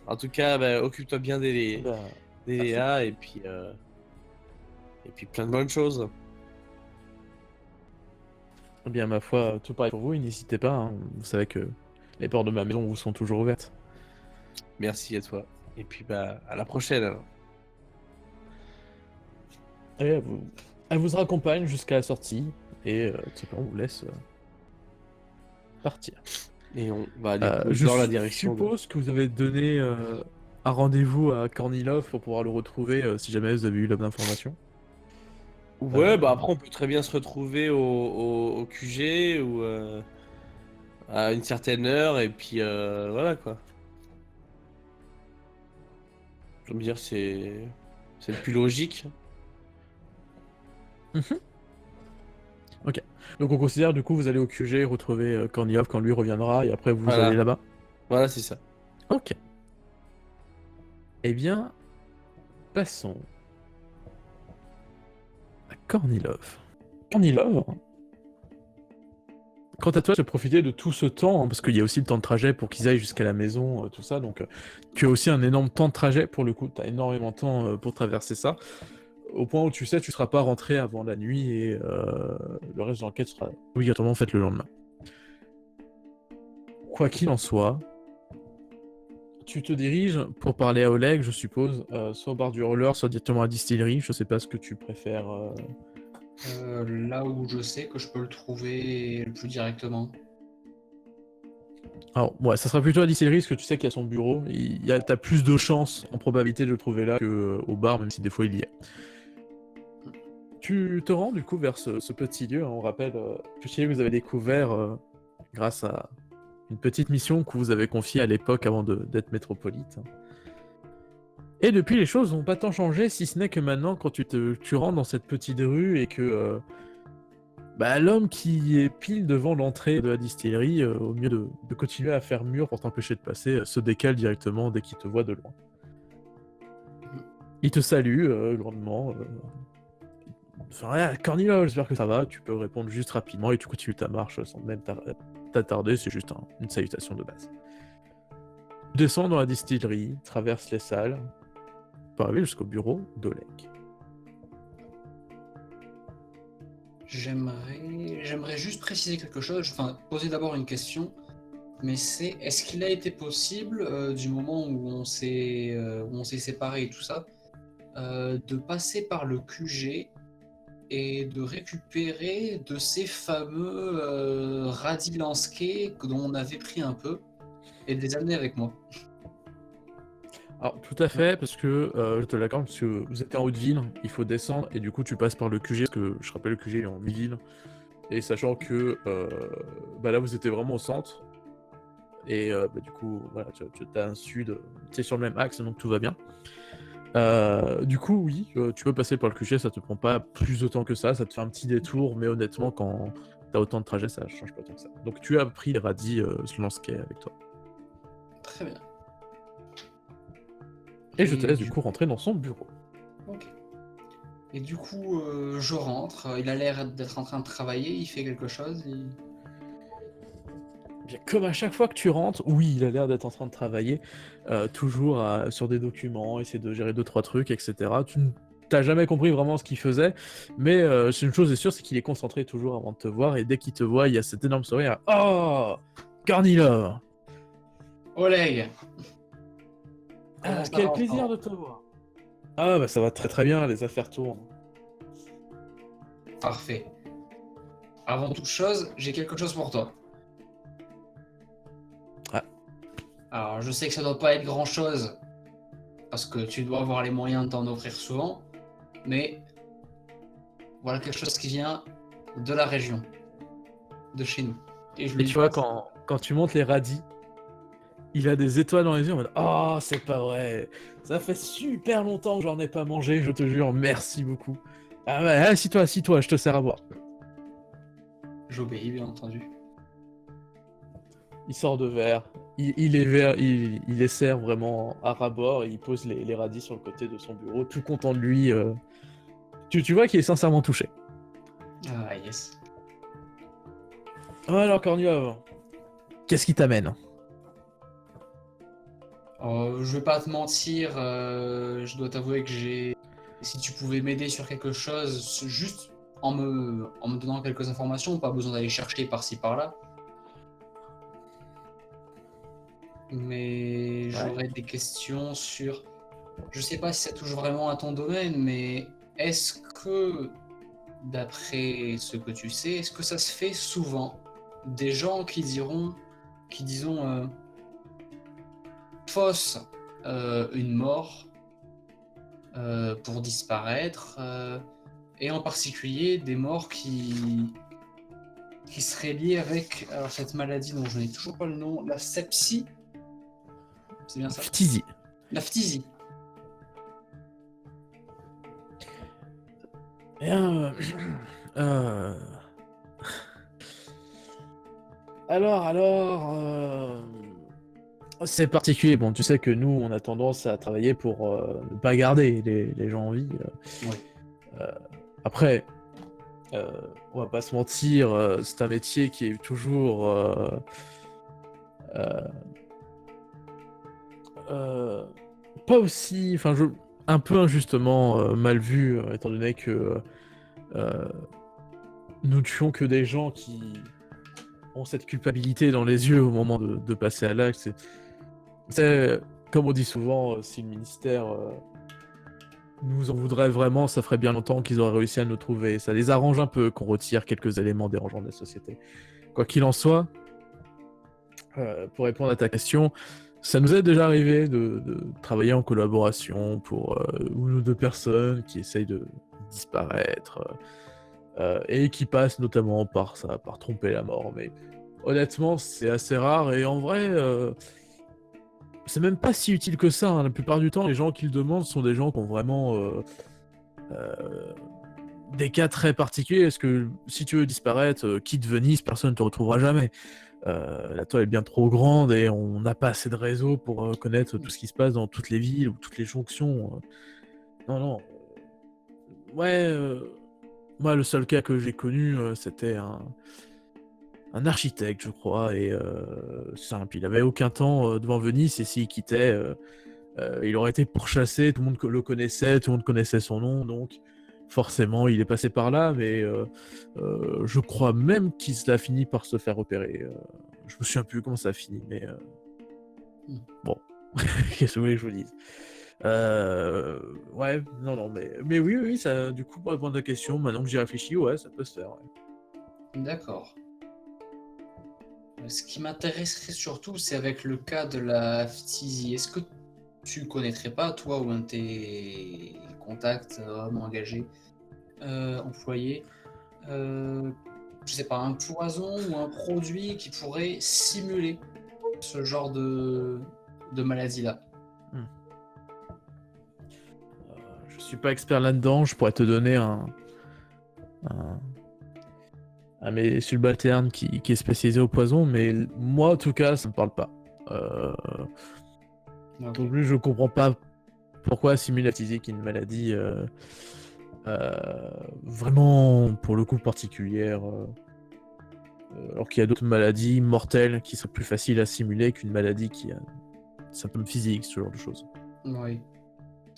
En tout cas, bah, occupe-toi bien Bah, des merci. Léa et puis plein de bonnes choses. Eh bien, ma foi, tout pareil pour vous, et n'hésitez pas, hein. Vous savez que les portes de ma maison vous sont toujours ouvertes. Merci à toi. Et puis bah à la prochaine, alors. Et elle vous raccompagne jusqu'à la sortie, et tout simplement, on vous laisse partir. Et on va du coup Je dans la direction de... suppose que vous avez donné un rendez-vous à Kornilov pour pouvoir le retrouver si jamais vous avez eu la bonne information. Ouais, bah après on peut très bien se retrouver au QG ou à une certaine heure et puis voilà quoi. Je veux dire c'est le plus logique. Donc on considère du coup vous allez au QG retrouver Kornilov quand lui reviendra et après vous Voilà. allez là-bas. Voilà, c'est ça. Ok. Eh bien, passons à Kornilov. Kornilov, quant à toi, tu as profité de tout ce temps, hein, parce qu'il y a aussi le temps de trajet pour qu'ils aillent jusqu'à la maison, tout ça, donc tu as aussi un énorme temps de trajet pour le coup, tu as énormément de temps pour traverser ça, au point où tu sais tu seras pas rentré avant la nuit et le reste de l'enquête sera obligatoirement faite le lendemain. Quoi qu'il en soit, tu te diriges pour parler à Oleg, je suppose, soit au bar du roller, soit directement à la distillerie, je sais pas ce que tu préfères. Là où je sais que je peux le trouver le plus directement. Alors, ouais, ça sera plutôt à la distillerie, parce que tu sais qu'il y a son bureau, t'as plus de chances en probabilité de le trouver là qu'au bar, même si des fois il y est. Tu te rends du coup vers ce petit lieu, hein, on rappelle, petit lieu que vous avez découvert grâce à une petite mission que vous avez confiée à l'époque avant d'être métropolite. Et depuis, les choses n'ont pas tant changé, si ce n'est que maintenant, quand tu rentres dans cette petite rue et que l'homme qui est pile devant l'entrée de la distillerie, au mieux de continuer à faire mur pour t'empêcher de passer, se décale directement dès qu'il te voit de loin. Il te salue grandement. Enfin, ouais, Cornilo, j'espère que ça va. Tu peux répondre juste rapidement et tu continues ta marche sans même t'attarder, c'est juste une salutation de base. Tu descends dans la distillerie, traverses les salles, pour arriver jusqu'au bureau d'Oleg. J'aimerais juste préciser quelque chose, enfin poser d'abord une question, mais c'est est-ce qu'il a été possible, du moment où on s'est séparés et tout ça, de passer par le QG et de récupérer de ces fameux radis Lansquet dont on avait pris un peu et de les amener avec moi. Alors, tout à fait, parce que je te l'accorde, parce que vous êtes en haute ville, il faut descendre, et du coup, tu passes par le QG, parce que je rappelle, le QG est en mi-ville, et sachant que là, vous étiez vraiment au centre, et du coup, voilà, tu as un sud, tu es sur le même axe, donc tout va bien. Du coup, oui, tu peux passer par le QG, ça te prend pas plus de temps que ça te fait un petit détour, mais honnêtement, quand t'as autant de trajet, ça change pas tant que ça. Donc, tu as pris les radis Slansky avec toi. Très bien. Et je te laisse du coup rentrer dans son bureau. Ok. Et du coup, je rentre. Il a l'air d'être en train de travailler. Il fait quelque chose. Bien, comme à chaque fois que tu rentres, oui, il a l'air d'être en train de travailler, toujours sur des documents, essayer de gérer 2-3 trucs, etc. Tu n'as jamais compris vraiment ce qu'il faisait, mais une chose est sûre, c'est qu'il est concentré toujours avant de te voir, et dès qu'il te voit, il y a cet énorme sourire. Oh, Kornilov! Oleg. Ah, quel plaisir de te voir! Ah, bah ça va très très bien, les affaires tournent. Parfait. Avant toute chose, j'ai quelque chose pour toi. Ah. Alors, je sais que ça doit pas être grand-chose, parce que tu dois avoir les moyens de t'en offrir souvent, mais voilà quelque chose qui vient de la région, de chez nous. Et je Et lui tu vois, passe- quand tu montes les radis, il a des étoiles dans les yeux en mode oh, c'est pas vrai. Ça fait super longtemps que j'en ai pas mangé, je te jure, merci beaucoup. Ah ouais, assis-toi, je te sers à boire. J'obéis, bien entendu. Il sort de verre, il les verre, il les sert vraiment à ras-bord et il pose les radis sur le côté de son bureau, tout content de lui. Tu vois qu'il est sincèrement touché. Ah, yes. Alors, Corniov, qu'est-ce qui t'amène? Je vais pas te mentir, je dois t'avouer que j'ai. Si tu pouvais m'aider sur quelque chose, juste en me donnant quelques informations, pas besoin d'aller chercher par-ci par-là. Mais j'aurais des questions sur. Je sais pas si ça touche vraiment à ton domaine, mais est-ce que, d'après ce que tu sais, est-ce que ça se fait souvent des gens qui disons, faussent une mort pour disparaître, et en particulier des morts qui seraient liées avec alors, cette maladie dont je n'ai toujours pas le nom, la sepsie, c'est bien ça? Phtisie. La phtisie. Bien, euh, c'est particulier. Bon, tu sais que nous, on a tendance à travailler pour ne pas garder les gens en vie. Oui. Après, on va pas se mentir, c'est un métier qui est toujours euh, pas aussi, enfin, un peu injustement mal vu, étant donné que euh, nous tuons que des gens qui ont cette culpabilité dans les yeux au moment de passer à l'acte. Comme on dit souvent, si le ministère nous en voudrait vraiment, ça ferait bien longtemps qu'ils auraient réussi à nous trouver. Ça les arrange un peu qu'on retire quelques éléments dérangeants de la société. Quoi qu'il en soit, pour répondre à ta question, ça nous est déjà arrivé de travailler en collaboration pour une ou deux personnes qui essayent de disparaître et qui passent notamment par ça, par tromper la mort. Mais honnêtement, c'est assez rare et en vrai, c'est même pas si utile que ça. Hein. La plupart du temps, les gens qui le demandent sont des gens qui ont vraiment euh, des cas très particuliers. Parce que si tu veux disparaître, quitte Venise, personne ne te retrouvera jamais. La toile est bien trop grande et on n'a pas assez de réseau pour connaître tout ce qui se passe dans toutes les villes ou toutes les jonctions. Non, non. Ouais, moi, le seul cas que j'ai connu, c'était un architecte, je crois, et simple. Il avait aucun temps devant Venise et s'il quittait, il aurait été pourchassé. Tout le monde le connaissait, tout le monde connaissait son nom, donc forcément, il est passé par là, mais je crois même qu'il a fini par se faire opérer. Je me souviens plus comment ça a fini, mais bon, qu'est-ce que vous voulez que je vous dise? Ouais, non, mais oui, ça, du coup, pour répondre à la question, maintenant que j'y réfléchis, ouais, ça peut se faire. Ouais. D'accord. Ce qui m'intéresserait surtout, c'est avec le cas de la phtisie. Est-ce que tu connaîtrais pas, toi ou un de tes contacts vraiment engagés, employés, je sais pas, un poison ou un produit qui pourrait simuler ce genre de maladie-là? Je suis pas expert là-dedans, je pourrais te donner un mes subalternes qui est spécialisé au poison, mais moi en tout cas ça me parle pas. Ok. Non plus je comprends pas pourquoi simuler la phtisie qui est une maladie vraiment pour le coup particulière, alors qu'il y a d'autres maladies mortelles qui seraient plus faciles à simuler qu'une maladie qui a des symptômes physiques, ce genre de choses. Oui.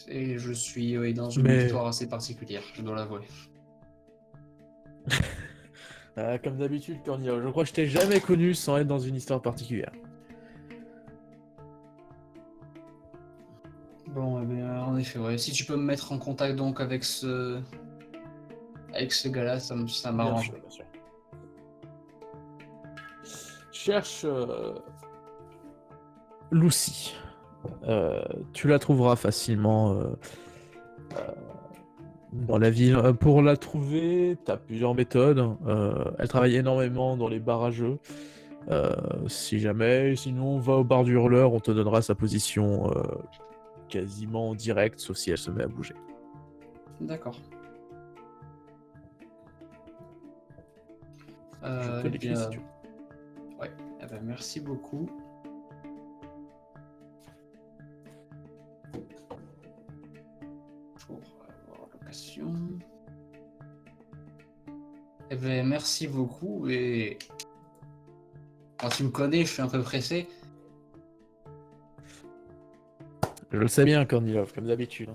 Et je suis dans une Mais histoire assez particulière, je dois l'avouer. comme d'habitude, Cornelia, je crois que je t'ai jamais connu sans être dans une histoire particulière. Bon, eh bien, en effet, ouais. Si tu peux me mettre en contact donc avec ce gars-là, ça Bien m'arrange. sûr, bien sûr. cherches Lucy. Tu la trouveras facilement dans la ville. Pour la trouver, tu as plusieurs méthodes. Elle travaille énormément dans les barrageux. Si jamais, sinon, va au bar du hurleur, on te donnera sa position quasiment en direct, sauf si elle se met à bouger. D'accord. Je te l'écris si tu veux. Ouais, eh ben, merci beaucoup. Pour avoir location. Eh ben, merci beaucoup et quand tu me connais, je suis un peu pressé. Je le sais bien, Kornilov, comme d'habitude.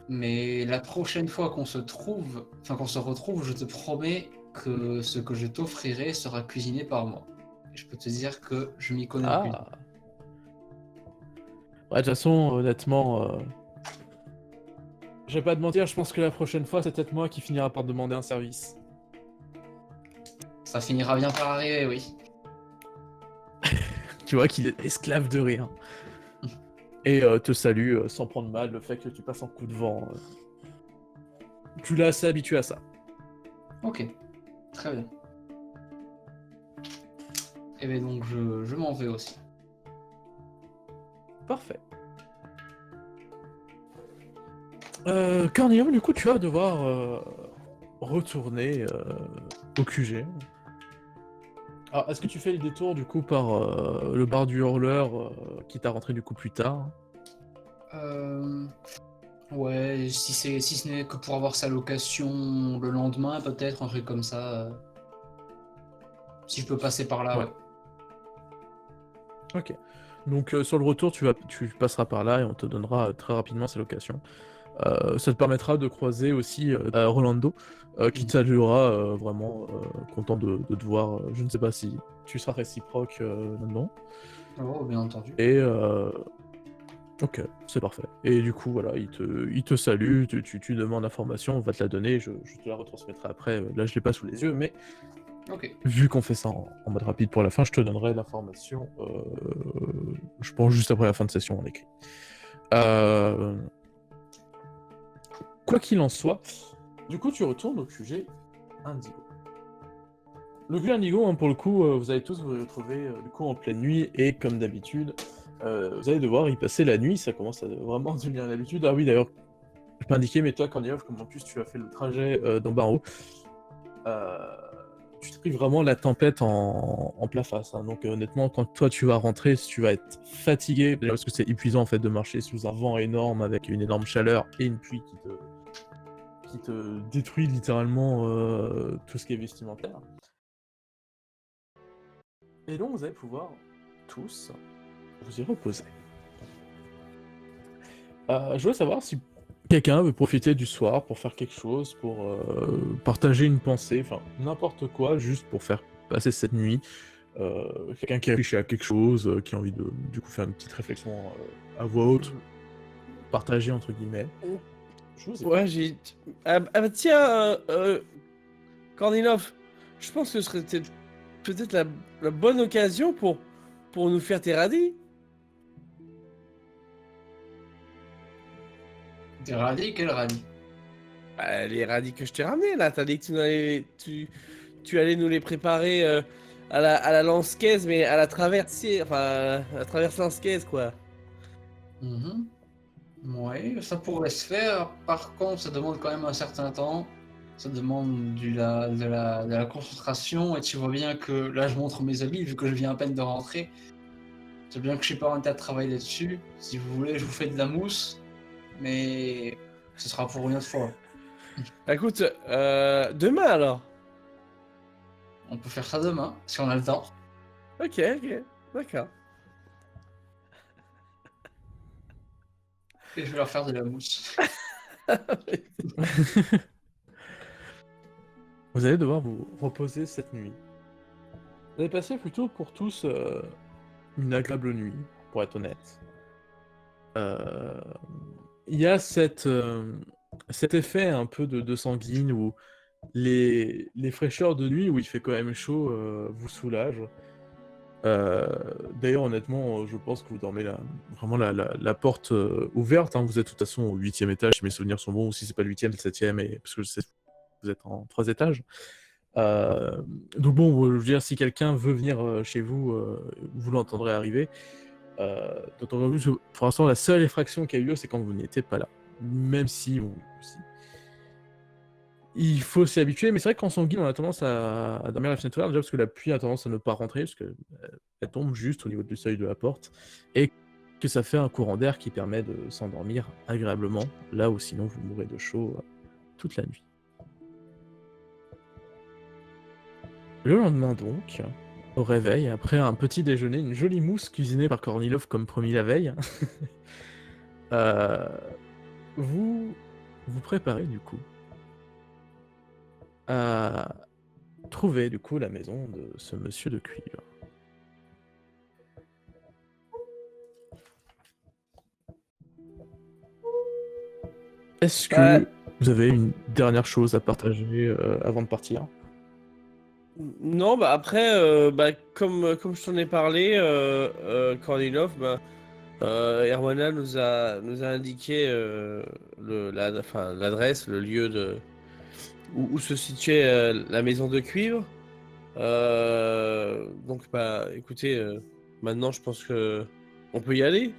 Mais la prochaine fois qu'on se retrouve, je te promets que ce que je t'offrirai sera cuisiné par moi. Et je peux te dire que je m'y connais plus. Ah. Ouais, de toute façon, honnêtement, je vais pas te mentir, je pense que la prochaine fois, c'est peut-être moi qui finira par demander un service. Ça finira bien par arriver, oui. Tu vois qu'il est esclave de rien. Et te salue sans prendre mal le fait que tu passes en coup de vent. Tu l'as assez habitué à ça. Ok, très bien. Et bien donc je m'en vais aussi. Parfait. Cornelium, du coup, tu vas devoir retourner au QG. Alors, est-ce que tu fais le détour, du coup, par le bar du hurleur qui t'a rentré, du coup, plus tard? Ouais, si ce n'est que pour avoir sa location le lendemain, peut-être, un truc comme ça. Si je peux passer par là, Ouais. ouais. Ok. Donc, sur le retour, tu passeras par là et on te donnera très rapidement sa location. Ça te permettra de croiser aussi Rolando, qui te saluera vraiment content de te voir. Je ne sais pas si tu seras réciproque là-dedans. Oh, bien entendu. Et ok, c'est parfait. Et du coup, voilà, il te salue, tu demandes l'information, on va te la donner, je te la retransmettrai après. Là, je l'ai pas sous les yeux, mais Ok. vu qu'on fait ça en mode rapide pour la fin, je te donnerai l'information, je pense juste après la fin de session en écrit. Quoi qu'il en soit, du coup, tu retournes au QG Indigo. Le QG Indigo, hein, pour le coup, vous allez tous vous retrouver du coup en pleine nuit, et comme d'habitude, vous allez devoir y passer la nuit, ça commence à vraiment devenir l'habitude. Ah oui, d'ailleurs, je peux indiquer, mais toi, Korniov, comme en plus tu as fait le trajet d'en bas en haut, tu te pris vraiment la tempête en plein face. Hein. Donc honnêtement, quand toi tu vas rentrer, tu vas être fatigué, déjà parce que c'est épuisant en fait de marcher sous un vent énorme avec une énorme chaleur et une pluie qui te détruit littéralement tout ce qui est vestimentaire. Et donc vous allez pouvoir tous vous y reposer. Je veux savoir si quelqu'un veut profiter du soir pour faire quelque chose, pour partager une pensée, enfin n'importe quoi, juste pour faire passer cette nuit. Quelqu'un qui réfléchit à quelque chose, qui a envie de du coup faire une petite réflexion à voix haute, partager entre guillemets. Je vous ai... Ouais, j'ai. Ah bah tiens, Kornilov, je pense que ce serait peut-être la bonne occasion pour nous faire tes radis. Des radis? Quel radis? Bah, les radis que je t'ai ramenés là, t'as dit que tu allais nous les préparer à la lance-caisse, mais à la traversée, enfin, à la traverse lance-caisse quoi. Mhm. Ouais, ça pourrait se faire. Par contre, ça demande quand même un certain temps. Ça demande de la concentration. Et tu vois bien que là, je montre mes habits vu que je viens à peine de rentrer. Tu vois bien que je suis pas en état de travailler là-dessus. Si vous voulez, je vous fais de la mousse. Mais ce sera pour une autre fois. Bah, écoute, demain alors. On peut faire ça demain, si on a le temps. Ok, d'accord. Et je vais leur faire de la mousse. Vous allez devoir vous reposer cette nuit. Vous allez passer plutôt pour tous une agréable nuit, pour être honnête. Il y a cet effet un peu de sanguine où les fraîcheurs de nuit, où il fait quand même chaud, vous soulagent. D'ailleurs, honnêtement, je pense que vous dormez vraiment la porte ouverte. Hein. Vous êtes de toute façon au 8e étage, si mes souvenirs sont bons, ou si c'est pas le 8e, c'est le 7e, parce que vous êtes en 3 étages. Donc bon, je veux dire, si quelqu'un veut venir chez vous, vous l'entendrez arriver. D'autant plus que pour l'instant, la seule effraction qui a eu lieu, c'est quand vous n'étiez pas là. Même si, il faut s'y habituer, mais c'est vrai qu'en sanguine, on a tendance à dormir à la fenêtre ouverte, déjà parce que la pluie a tendance à ne pas rentrer, parce qu'elle tombe juste au niveau du seuil de la porte, et que ça fait un courant d'air qui permet de s'endormir agréablement, là où sinon vous mourrez de chaud toute la nuit. Le lendemain donc, au réveil, après un petit déjeuner, une jolie mousse cuisinée par Kornilov comme promis la veille, vous vous préparez du coup à trouver du coup la maison de ce monsieur de cuivre. Est-ce que vous avez une dernière chose à partager avant de partir? Non, bah après, comme je t'en ai parlé, Kornilov, Erwana nous a indiqué l'adresse, le lieu où se situait la maison de cuivre. Donc, écoutez, maintenant je pense que on peut y aller.